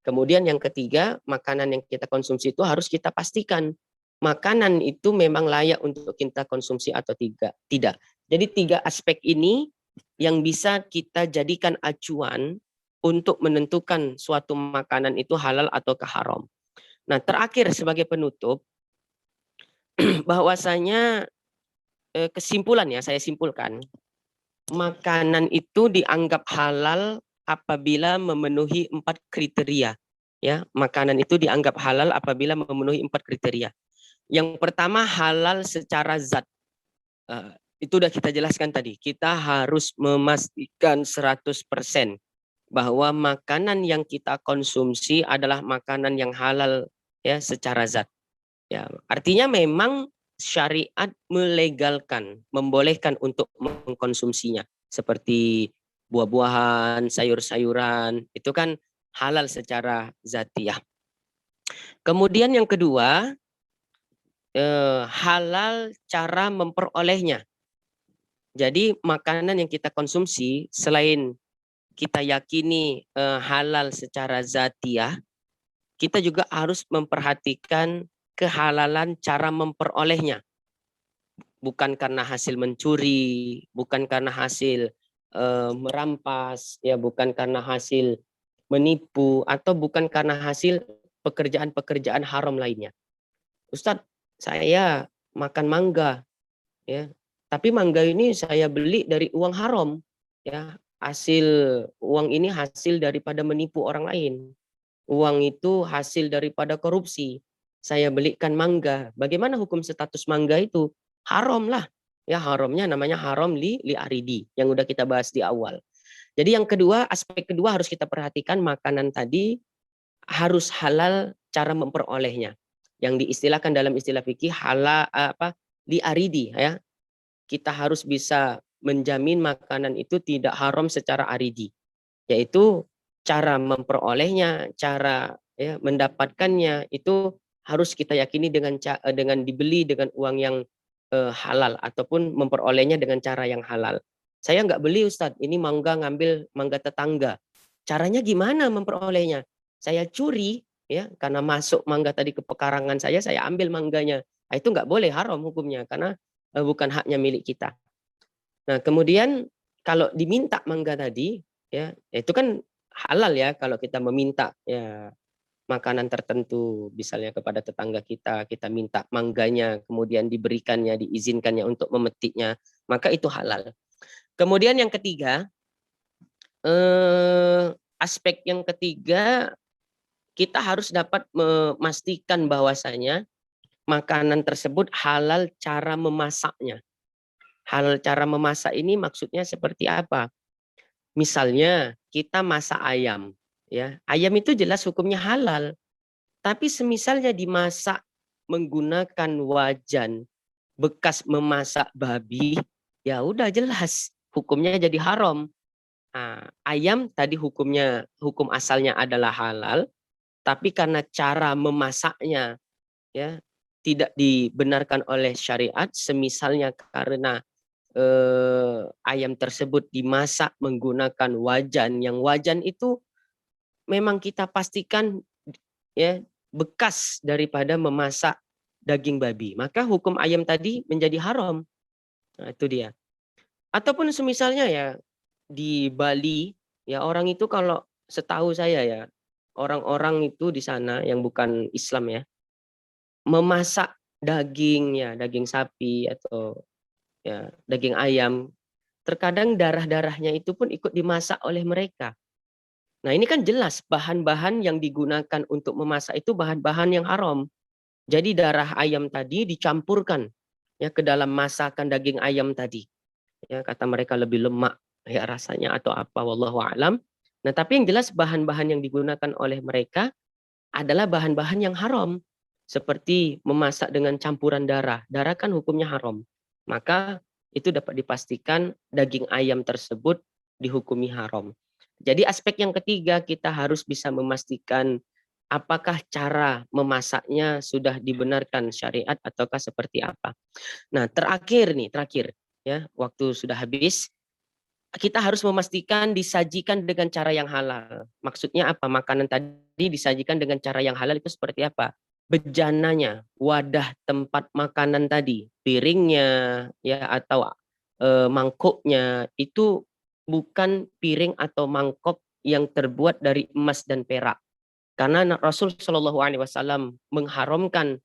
Kemudian yang ketiga, makanan yang kita konsumsi itu harus kita pastikan makanan itu memang layak untuk kita konsumsi atau tidak. Jadi 3 aspek ini yang bisa kita jadikan acuan untuk menentukan suatu makanan itu halal atau haram. Nah, terakhir sebagai penutup, bahwasanya kesimpulan ya, saya simpulkan, makanan itu dianggap halal apabila memenuhi 4 kriteria. Ya, makanan itu dianggap halal apabila memenuhi 4 kriteria. Yang pertama, halal secara zat. Itu udah kita jelaskan tadi. Kita harus memastikan 100% bahwa makanan yang kita konsumsi adalah makanan yang halal ya secara zat. Ya, artinya memang syariat melegalkan, membolehkan untuk mengkonsumsinya seperti buah-buahan, sayur-sayuran, itu kan halal secara zatiah. Kemudian yang kedua, halal cara memperolehnya. Jadi makanan yang kita konsumsi selain kita yakini halal secara zatiah, kita juga harus memperhatikan kehalalan cara memperolehnya. Bukan karena hasil mencuri, bukan karena hasil merampas, ya, bukan karena hasil menipu, atau bukan karena hasil pekerjaan-pekerjaan haram lainnya. Ustadz, saya makan mangga, ya, tapi mangga ini saya beli dari uang haram, ya. Hasil uang ini hasil daripada menipu orang lain. Uang itu hasil daripada korupsi. Saya belikan mangga. Bagaimana hukum status mangga itu? Haram lah. Ya, haramnya namanya haram li aridi yang udah kita bahas di awal. Jadi yang kedua, aspek kedua harus kita perhatikan, makanan tadi harus halal cara memperolehnya. Yang diistilahkan dalam istilah fikih halal li aridi, ya. Kita harus bisa menjamin makanan itu tidak haram secara aridi, yaitu cara memperolehnya, cara ya mendapatkannya itu harus kita yakini dengan dibeli dengan uang yang halal ataupun memperolehnya dengan cara yang halal. Saya nggak beli Ustadz, ini mangga ngambil mangga tetangga. Caranya gimana memperolehnya? Saya curi ya, karena masuk mangga tadi ke pekarangan saya ambil mangganya. Nah, itu nggak boleh, haram hukumnya karena bukan haknya milik kita. Nah, kemudian kalau diminta mangga tadi ya, itu kan halal ya kalau kita meminta ya makanan tertentu misalnya kepada tetangga kita minta mangganya, kemudian diberikannya, diizinkannya untuk memetiknya, maka itu halal. Kemudian yang ketiga, aspek yang ketiga, kita harus dapat memastikan bahwasanya makanan tersebut halal cara memasaknya. Halal cara memasak ini maksudnya seperti apa? Misalnya kita masak ayam, ya ayam itu jelas hukumnya halal, tapi semisalnya dimasak menggunakan wajan bekas memasak babi, ya udah jelas hukumnya jadi haram. Nah, ayam tadi hukum asalnya adalah halal, tapi karena cara memasaknya ya tidak dibenarkan oleh syariat, semisalnya karena ayam tersebut dimasak menggunakan wajan, yang wajan itu memang kita pastikan ya bekas daripada memasak daging babi, maka hukum ayam tadi menjadi haram. Nah, itu dia. Ataupun semisalnya ya di Bali ya, orang itu kalau setahu saya ya, orang-orang itu di sana yang bukan Islam ya, memasak daging daging sapi atau ya daging ayam, terkadang darah-darahnya itu pun ikut dimasak oleh mereka. Nah, ini kan jelas bahan-bahan yang digunakan untuk memasak itu bahan-bahan yang haram. Jadi darah ayam tadi dicampurkan ya ke dalam masakan daging ayam tadi. Ya, kata mereka lebih lemak ya rasanya atau apa, wallahu alam. Nah, tapi yang jelas bahan-bahan yang digunakan oleh mereka adalah bahan-bahan yang haram. Seperti memasak dengan campuran darah. Darah kan hukumnya haram. Maka itu dapat dipastikan daging ayam tersebut dihukumi haram. Jadi aspek yang ketiga, kita harus bisa memastikan apakah cara memasaknya sudah dibenarkan syariat ataukah seperti apa. Nah, terakhir ya, waktu sudah habis. Kita harus memastikan disajikan dengan cara yang halal. Maksudnya apa? Makanan tadi disajikan dengan cara yang halal itu seperti apa? Bejananya, wadah tempat makanan tadi, piringnya ya atau mangkuknya itu bukan piring atau mangkok yang terbuat dari emas dan perak. Karena Rasul Shallallahu Alaihi Wasallam mengharamkan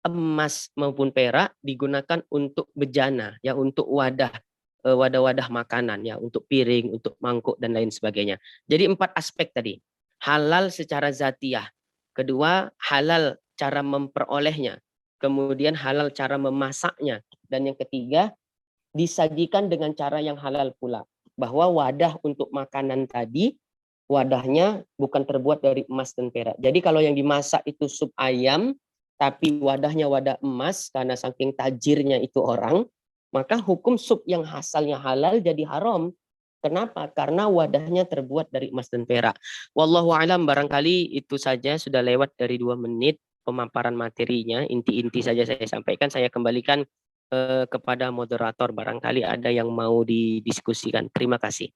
emas maupun perak digunakan untuk bejana, ya untuk wadah-wadah makanan, ya untuk piring, untuk mangkuk dan lain sebagainya. Jadi 4 aspek tadi. Halal secara zatiah. Kedua, halal cara memperolehnya. Kemudian halal cara memasaknya. Dan yang ketiga, disajikan dengan cara yang halal pula. Bahwa wadah untuk makanan tadi, wadahnya bukan terbuat dari emas dan perak. Jadi kalau yang dimasak itu sup ayam, tapi wadahnya wadah emas karena saking tajirnya itu orang, maka hukum sup yang asalnya halal jadi haram. Kenapa? Karena wadahnya terbuat dari emas dan perak. Wallahu alam, barangkali itu saja, sudah lewat dari 2 menit pemaparan materinya. Inti-inti saja saya sampaikan, saya kembalikan kepada moderator. Barangkali ada yang mau didiskusikan. Terima kasih.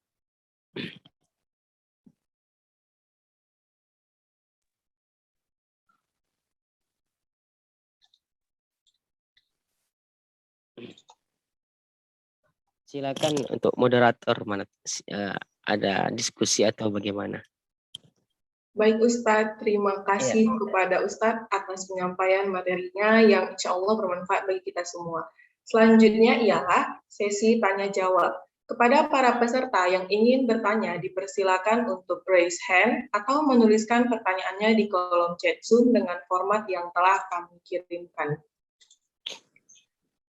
Silakan untuk moderator, mana ada diskusi atau bagaimana? Baik Ustadz, terima kasih kepada Ustadz atas penyampaian materinya yang insya Allah bermanfaat bagi kita semua. Selanjutnya ialah sesi tanya jawab. Kepada para peserta yang ingin bertanya, dipersilakan untuk raise hand atau menuliskan pertanyaannya di kolom chat Zoom dengan format yang telah kami kirimkan.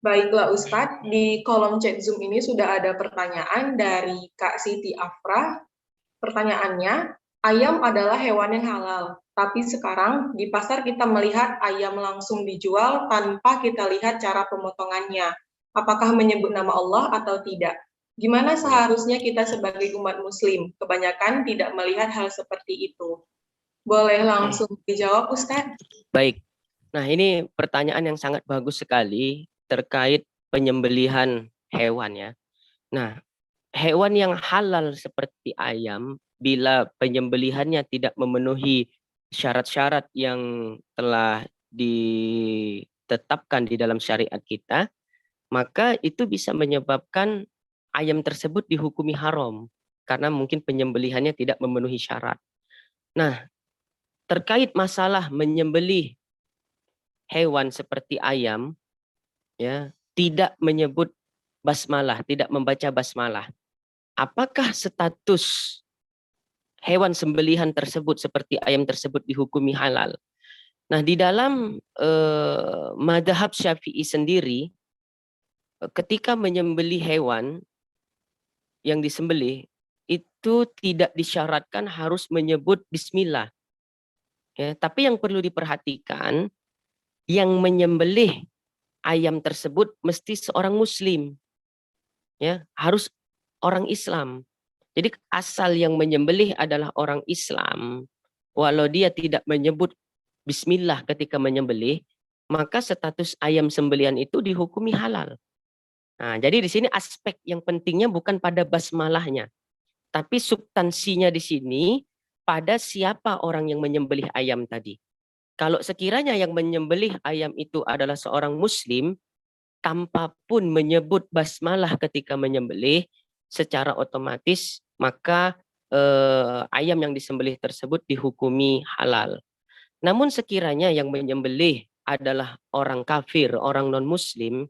Baiklah Ustadz, di kolom chat Zoom ini sudah ada pertanyaan dari Kak Siti Afra. Pertanyaannya, ayam adalah hewan yang halal, tapi sekarang di pasar kita melihat ayam langsung dijual tanpa kita lihat cara pemotongannya. Apakah menyebut nama Allah atau tidak? Gimana seharusnya kita sebagai umat muslim? Kebanyakan tidak melihat hal seperti itu. Boleh langsung dijawab, Ustadz? Baik. Nah, ini pertanyaan yang sangat bagus sekali terkait penyembelihan hewan ya. Nah, hewan yang halal seperti ayam, bila penyembelihannya tidak memenuhi syarat-syarat yang telah ditetapkan di dalam syariat kita, maka itu bisa menyebabkan ayam tersebut dihukumi haram karena mungkin penyembelihannya tidak memenuhi syarat. Nah, terkait masalah menyembelih hewan seperti ayam, ya, tidak menyebut basmalah, tidak membaca basmalah. Apakah status hewan sembelihan tersebut seperti ayam tersebut dihukumi halal? Nah, di dalam madhab Syafi'i sendiri, ketika menyembelih hewan yang disembelih itu tidak disyaratkan harus menyebut bismillah. Ya, tapi yang perlu diperhatikan, yang menyembelih ayam tersebut mesti seorang muslim. Ya, harus orang Islam. Jadi asal yang menyembelih adalah orang Islam, walau dia tidak menyebut bismillah ketika menyembelih, maka status ayam sembelihan itu dihukumi halal. Nah, jadi di sini aspek yang pentingnya bukan pada basmalahnya, tapi substansinya di sini pada siapa orang yang menyembelih ayam tadi. Kalau sekiranya yang menyembelih ayam itu adalah seorang muslim, tanpa pun menyebut basmalah ketika menyembelih, secara otomatis maka ayam yang disembelih tersebut dihukumi halal. Namun sekiranya yang menyembelih adalah orang kafir, orang non-muslim,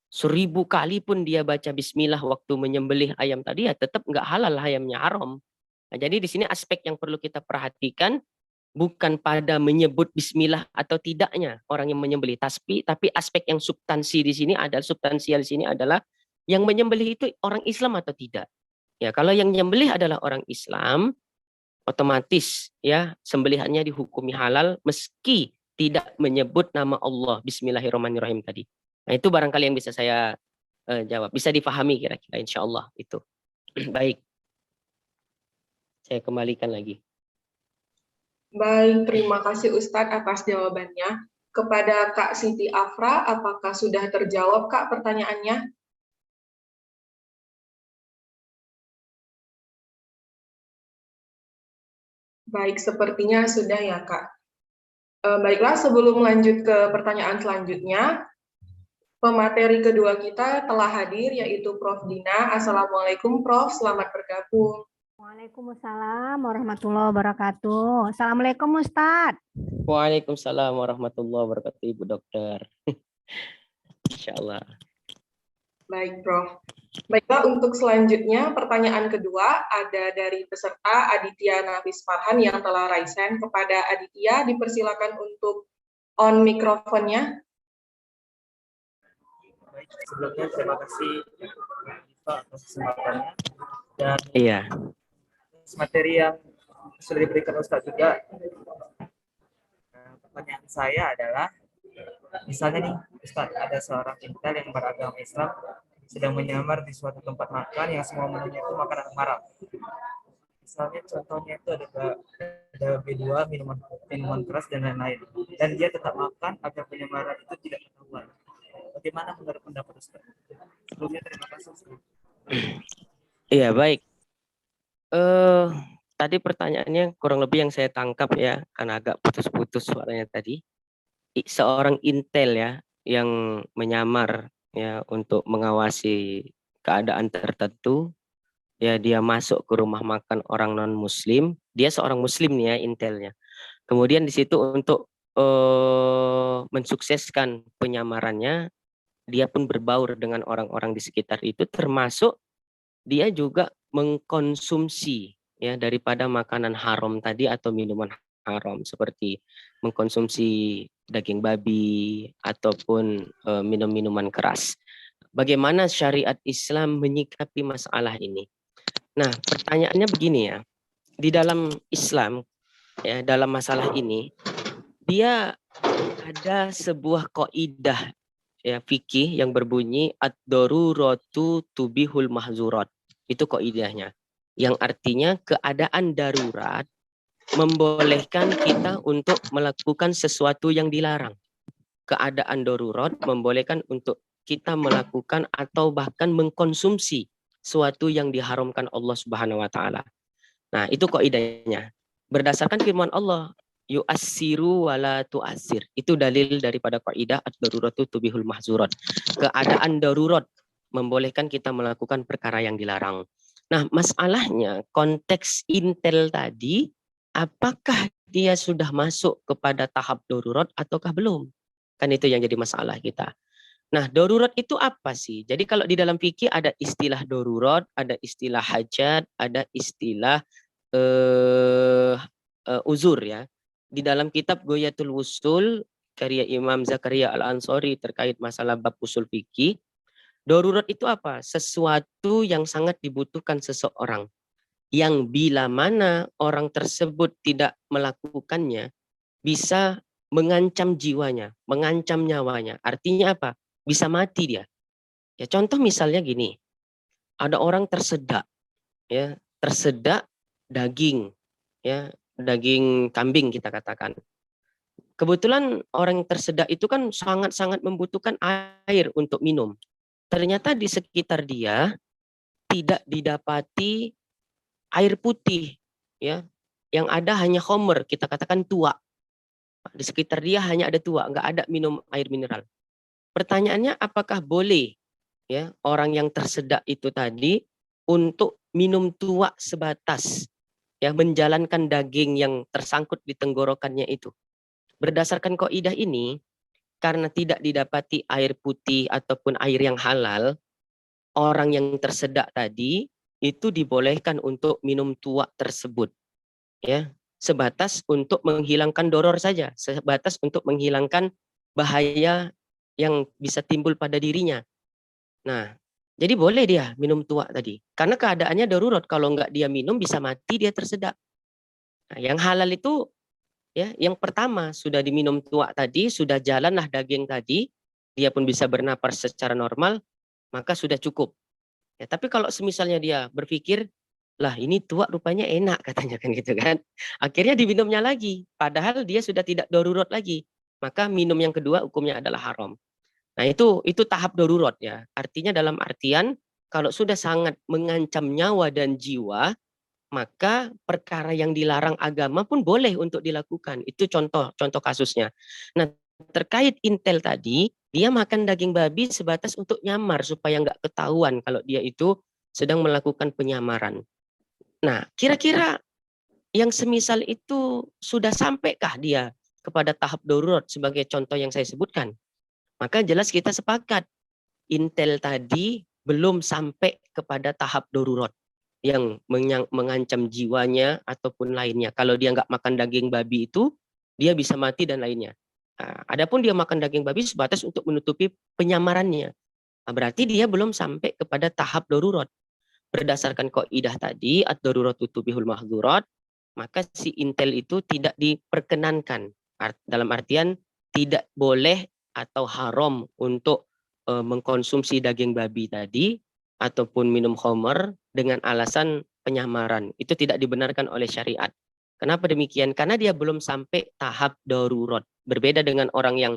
1000 kali pun dia baca bismillah waktu menyembelih ayam tadi, ya tetap nggak halal, ayamnya haram. Nah, jadi di sini aspek yang perlu kita perhatikan bukan pada menyebut bismillah atau tidaknya orang yang menyembelih, tapi aspek yang substansi di sini adalah substansial di sini adalah yang menyembelih itu orang Islam atau tidak. Ya, kalau yang menyembelih adalah orang Islam, otomatis ya sembelihannya dihukumi halal meski tidak menyebut nama Allah Bismillahirrahmanirrahim tadi. Nah, itu barangkali yang bisa saya jawab. Bisa difahami kira-kira, insya Allah itu. Baik. Saya kembalikan lagi. Baik, terima kasih Ustadz atas jawabannya. Kepada Kak Siti Afra, apakah sudah terjawab Kak pertanyaannya? Baik, sepertinya sudah ya Kak. Baiklah, sebelum lanjut ke pertanyaan selanjutnya, pemateri kedua kita telah hadir, yaitu Prof. Dina. Assalamualaikum Prof, selamat bergabung. Waalaikumsalam warahmatullahi wabarakatuh. Assalamualaikum Ustadz. Waalaikumsalam warahmatullahi wabarakatuh, Ibu Dokter. Insya Allah. Baik, Prof. Baiklah, untuk selanjutnya pertanyaan kedua ada dari peserta Aditya Nafis Farhan yang telah raise hand. Kepada Aditya, dipersilakan untuk on mikrofonnya. Baik, sebelumnya terima kasih Pak atas kesempatannya dan Iya. materi yang sudah diberikan Ustadz juga. Pertanyaan saya adalah, misalnya nih Ustadz, ada seorang intel yang beragama Islam sedang menyamar di suatu tempat makan yang semua menunya itu makanan haram. Misalnya contohnya itu ada B2, minuman keras dan lain-lain, dan dia tetap makan agar penyamaran itu tidak ketahuan. Bagaimana menurut pendapat Ustaz? Sebelumnya terima kasih. Iya, baik. Tadi pertanyaannya kurang lebih yang saya tangkap ya, karena agak putus-putus suaranya tadi. Seorang intel ya yang menyamar ya untuk mengawasi keadaan tertentu, ya dia masuk ke rumah makan orang non muslim, dia seorang muslim nih ya intelnya. Kemudian di situ untuk mensukseskan penyamarannya, dia pun berbaur dengan orang-orang di sekitar itu, termasuk dia juga mengkonsumsi ya daripada makanan haram tadi atau minuman haram, seperti mengkonsumsi daging babi ataupun minum-minuman keras. Bagaimana syariat Islam menyikapi masalah ini? Nah, pertanyaannya begini ya. Di dalam Islam ya, dalam masalah ini dia ada sebuah kaidah ya fikih yang berbunyi ad-daruratu tubihul mahzurat. Itu kaidahnya. Yang artinya keadaan darurat membolehkan kita untuk melakukan sesuatu yang dilarang. Keadaan darurat membolehkan untuk kita melakukan atau bahkan mengkonsumsi sesuatu yang diharamkan Allah Subhanahu wa taala. Nah, itu kaidahnya. Berdasarkan firman Allah, yu'assiru wala tu'assir. Itu dalil daripada kaidah ad-daruratu tubihul mahzurat. Keadaan darurat membolehkan kita melakukan perkara yang dilarang. Nah, masalahnya konteks intel tadi, apakah dia sudah masuk kepada tahap darurat ataukah belum? Kan itu yang jadi masalah kita. Nah, darurat itu apa sih? Jadi kalau di dalam fikih ada istilah darurat, ada istilah hajat, ada istilah uzur ya. Di dalam kitab Ghoyatul Wusul karya Imam Zakaria Al-Ansari terkait masalah bab usul fikih, darurat itu apa? Sesuatu yang sangat dibutuhkan seseorang. Yang bila mana orang tersebut tidak melakukannya, bisa mengancam jiwanya, mengancam nyawanya. Artinya apa? Bisa mati dia. Ya contoh misalnya gini, ada orang tersedak, ya tersedak daging, ya daging kambing kita katakan. Kebetulan orang yang tersedak itu kan sangat-sangat membutuhkan air untuk minum. Ternyata di sekitar dia tidak didapati air putih, ya, yang ada hanya khomer, kita katakan tua. Di sekitar dia hanya ada tua, nggak ada minum air mineral. Pertanyaannya, apakah boleh ya orang yang tersedak itu tadi untuk minum tua sebatas ya menjalankan daging yang tersangkut di tenggorokannya itu? Berdasarkan kaidah ini, karena tidak didapati air putih ataupun air yang halal, orang yang tersedak tadi itu dibolehkan untuk minum tua tersebut, ya, sebatas untuk menghilangkan doror saja, sebatas untuk menghilangkan bahaya yang bisa timbul pada dirinya. Nah, jadi boleh dia minum tua tadi, karena keadaannya darurat. Kalau nggak dia minum bisa mati, dia tersedak. Nah, yang halal itu ya, yang pertama sudah diminum tua tadi, sudah jalanlah daging tadi, dia pun bisa bernapas secara normal, maka sudah cukup. Ya, tapi kalau semisalnya dia berpikir, lah ini tua rupanya enak katanya kan gitu kan. Akhirnya diminumnya lagi, padahal dia sudah tidak darurat lagi. Maka minum yang kedua hukumnya adalah haram. Nah itu tahap darurat ya. Artinya dalam artian kalau sudah sangat mengancam nyawa dan jiwa, maka perkara yang dilarang agama pun boleh untuk dilakukan. Itu contoh kasusnya. Nah terkait intel tadi, dia makan daging babi sebatas untuk nyamar supaya nggak ketahuan kalau dia itu sedang melakukan penyamaran. Nah, kira-kira yang semisal itu sudah sampaikah dia kepada tahap darurat sebagai contoh yang saya sebutkan? Maka jelas kita sepakat, intel tadi belum sampai kepada tahap darurat yang mengancam jiwanya ataupun lainnya. Kalau dia nggak makan daging babi itu, dia bisa mati dan lainnya. Nah, adapun dia makan daging babi sebatas untuk menutupi penyamarannya. Nah, berarti dia belum sampai kepada tahap darurat. Berdasarkan kaidah tadi, ad-daruratu tubihul mahzurat, maka si intel itu tidak diperkenankan. Dalam artian tidak boleh atau haram untuk mengkonsumsi daging babi tadi ataupun minum khamar dengan alasan penyamaran. Itu tidak dibenarkan oleh syariat. Kenapa demikian? Karena dia belum sampai tahap darurat. Berbeda dengan orang yang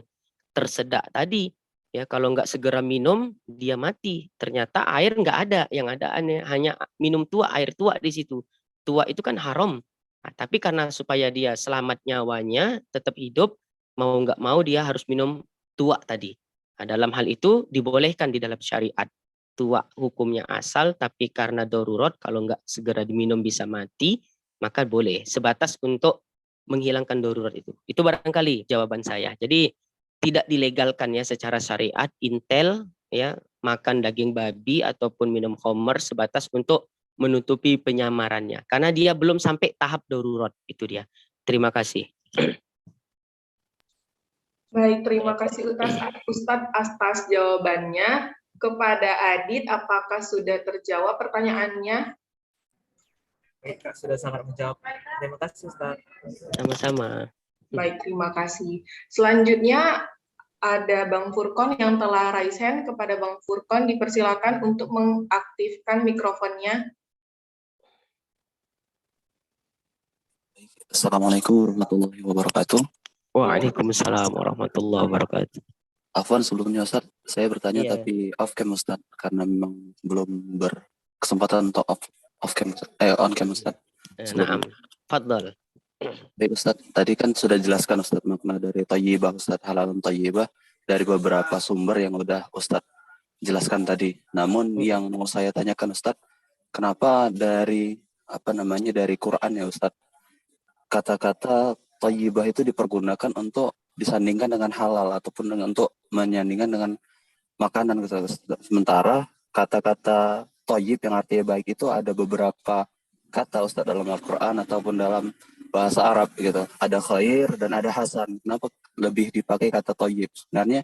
tersedak tadi. Ya, kalau nggak segera minum, dia mati. Ternyata air nggak ada. Yang ada hanya minum tua, air tua di situ. Tua itu kan haram. Nah, tapi karena supaya dia selamat nyawanya, tetap hidup, mau nggak mau dia harus minum tua tadi. Nah, dalam hal itu dibolehkan di dalam syariat. Tua hukumnya asal, tapi karena darurat, kalau nggak segera diminum bisa mati, maka boleh. Sebatas untuk menghilangkan darurat itu. Itu barangkali jawaban saya. Jadi tidak dilegalkan ya secara syariat intel ya makan daging babi ataupun minum khamar sebatas untuk menutupi penyamarannya karena dia belum sampai tahap darurat. Itu dia. Terima kasih. Baik, terima kasih Ustadz atas jawabannya. Kepada Adit, apakah sudah terjawab pertanyaannya? Baik, Kak, sudah sangat menjawab. Terima kasih, Ustaz. Sama-sama. Baik, terima kasih. Selanjutnya ada Bang Furkon yang telah raise hand. Kepada Bang Furkon dipersilakan untuk mengaktifkan mikrofonnya. Assalamualaikum warahmatullahi wabarakatuh. Waalaikumsalam warahmatullahi wabarakatuh. Afwan sebelumnya Ustaz, saya bertanya Iya. tapi off cam Ustaz karena memang belum berkesempatan untuk off cam on cam Ustaz. Naam. Fadl. Baik Ustaz, tadi kan sudah jelaskan Ustaz makna dari thayyibah Ustaz, halalun thayyibah dari beberapa sumber yang udah Ustaz jelaskan tadi. Namun yang mau saya tanyakan Ustaz, kenapa dari dari Quran ya Ustaz, kata-kata thayyibah itu dipergunakan untuk disandingkan dengan halal ataupun untuk menyandingkan dengan makanan gitu. Sementara kata-kata thayyib yang artinya baik itu ada beberapa kata Ustaz dalam Al-Quran ataupun dalam bahasa Arab gitu. Ada khair dan ada hasan. Kenapa lebih dipakai kata thayyib? Sebenarnya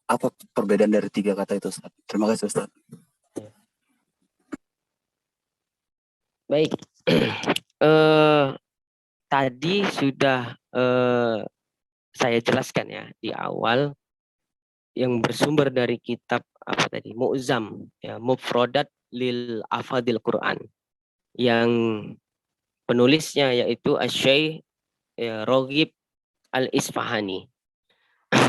apa perbedaan dari tiga kata itu Ustaz? Terima kasih Ustaz. Baik. Tadi sudah saya jelaskan ya di awal yang bersumber dari kitab apa tadi Mu'zam ya, Mufradat lil Afadil Quran, yang penulisnya yaitu Asy-Syaikh Raghib Al-Isfahani.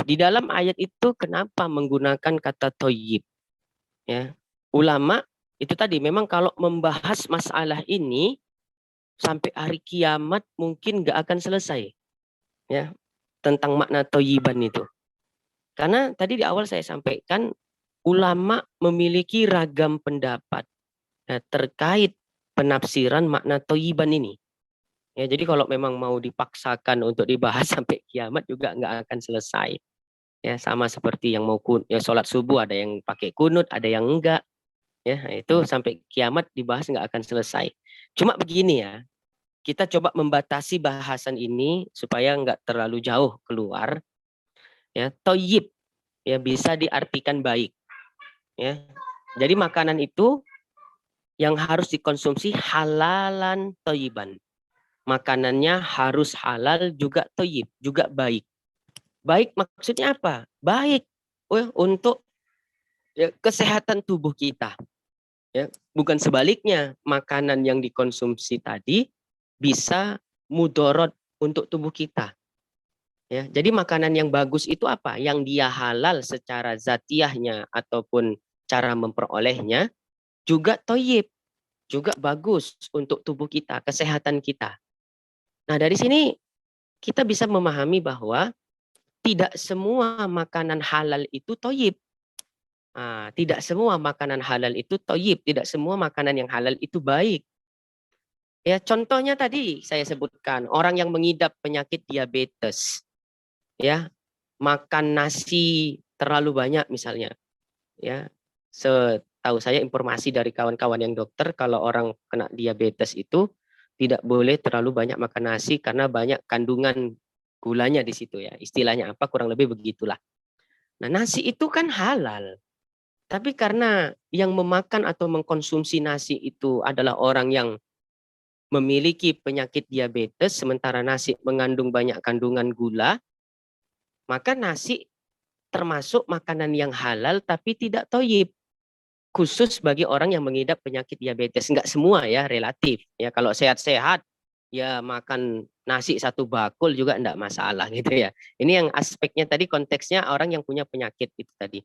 Di dalam ayat itu kenapa menggunakan kata thayyib? Ya, ulama itu tadi memang kalau membahas masalah ini sampai hari kiamat mungkin nggak akan selesai ya tentang makna thayyiban itu. Karena tadi di awal saya sampaikan ulama memiliki ragam pendapat terkait penafsiran makna thayyiban ini. Ya, jadi kalau memang mau dipaksakan untuk dibahas sampai kiamat juga nggak akan selesai. Ya, sama seperti yang mau ya, sholat subuh ada yang pakai kunut, ada yang enggak. Ya, itu sampai kiamat dibahas nggak akan selesai. Cuma begini ya, kita coba membatasi bahasan ini supaya nggak terlalu jauh keluar. Ya, thayyib ya bisa diartikan baik. Ya, jadi makanan itu yang harus dikonsumsi halalan thayyiban. Makanannya harus halal juga thayyib, juga baik. Baik maksudnya apa? Baik untuk ya, kesehatan tubuh kita. Ya, bukan sebaliknya, makanan yang dikonsumsi tadi bisa mudorot untuk tubuh kita. Ya, jadi makanan yang bagus itu apa? Yang dia halal secara zatiahnya ataupun cara memperolehnya juga thayyib, juga bagus untuk tubuh kita, kesehatan kita. Nah, dari sini kita bisa memahami bahwa tidak semua makanan halal itu thayyib. Nah, tidak semua makanan halal itu thayyib, tidak semua makanan yang halal itu baik. Ya, contohnya tadi saya sebutkan, orang yang mengidap penyakit diabetes, ya, makan nasi terlalu banyak misalnya. Ya, setahu saya informasi dari kawan-kawan yang dokter, kalau orang kena diabetes itu tidak boleh terlalu banyak makan nasi karena banyak kandungan gulanya di situ ya. Istilahnya apa kurang lebih begitulah. Nah, nasi itu kan halal. Tapi karena yang memakan atau mengkonsumsi nasi itu adalah orang yang memiliki penyakit diabetes, sementara nasi mengandung banyak kandungan gula, maka nasi termasuk makanan yang halal tapi tidak thayyib. Khusus bagi orang yang mengidap penyakit diabetes. Enggak semua ya, relatif. Ya, kalau sehat-sehat ya makan nasi satu bakul juga enggak masalah gitu ya. Ini yang aspeknya tadi, konteksnya orang yang punya penyakit itu tadi.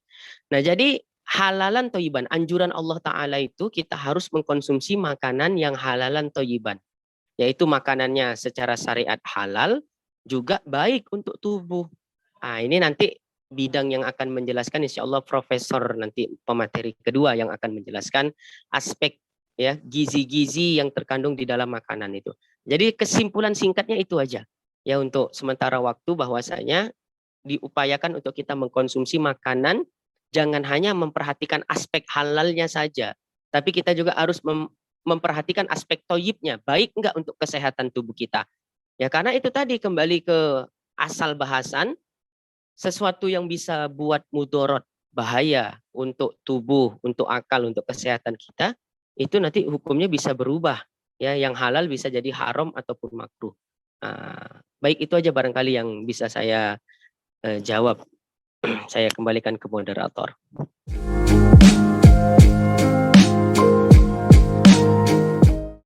Nah, jadi halalan thayyiban, anjuran Allah Ta'ala itu kita harus mengkonsumsi makanan yang halalan thayyiban. Yaitu makanannya secara syariat halal, juga baik untuk tubuh. Nah, ini nanti bidang yang akan menjelaskan, insya Allah profesor nanti pemateri kedua yang akan menjelaskan aspek ya gizi-gizi yang terkandung di dalam makanan itu. Jadi kesimpulan singkatnya itu aja ya untuk sementara waktu, bahwasanya diupayakan untuk kita mengkonsumsi makanan jangan hanya memperhatikan aspek halalnya saja, tapi kita juga harus memperhatikan aspek thayyibnya, baik enggak untuk kesehatan tubuh kita. Ya, karena itu tadi kembali ke asal bahasan, sesuatu yang bisa buat mudorot, bahaya untuk tubuh, untuk akal, untuk kesehatan kita, itu nanti hukumnya bisa berubah. Ya, yang halal bisa jadi haram ataupun makruh. Baik, itu aja barangkali yang bisa saya jawab. Saya kembalikan ke moderator.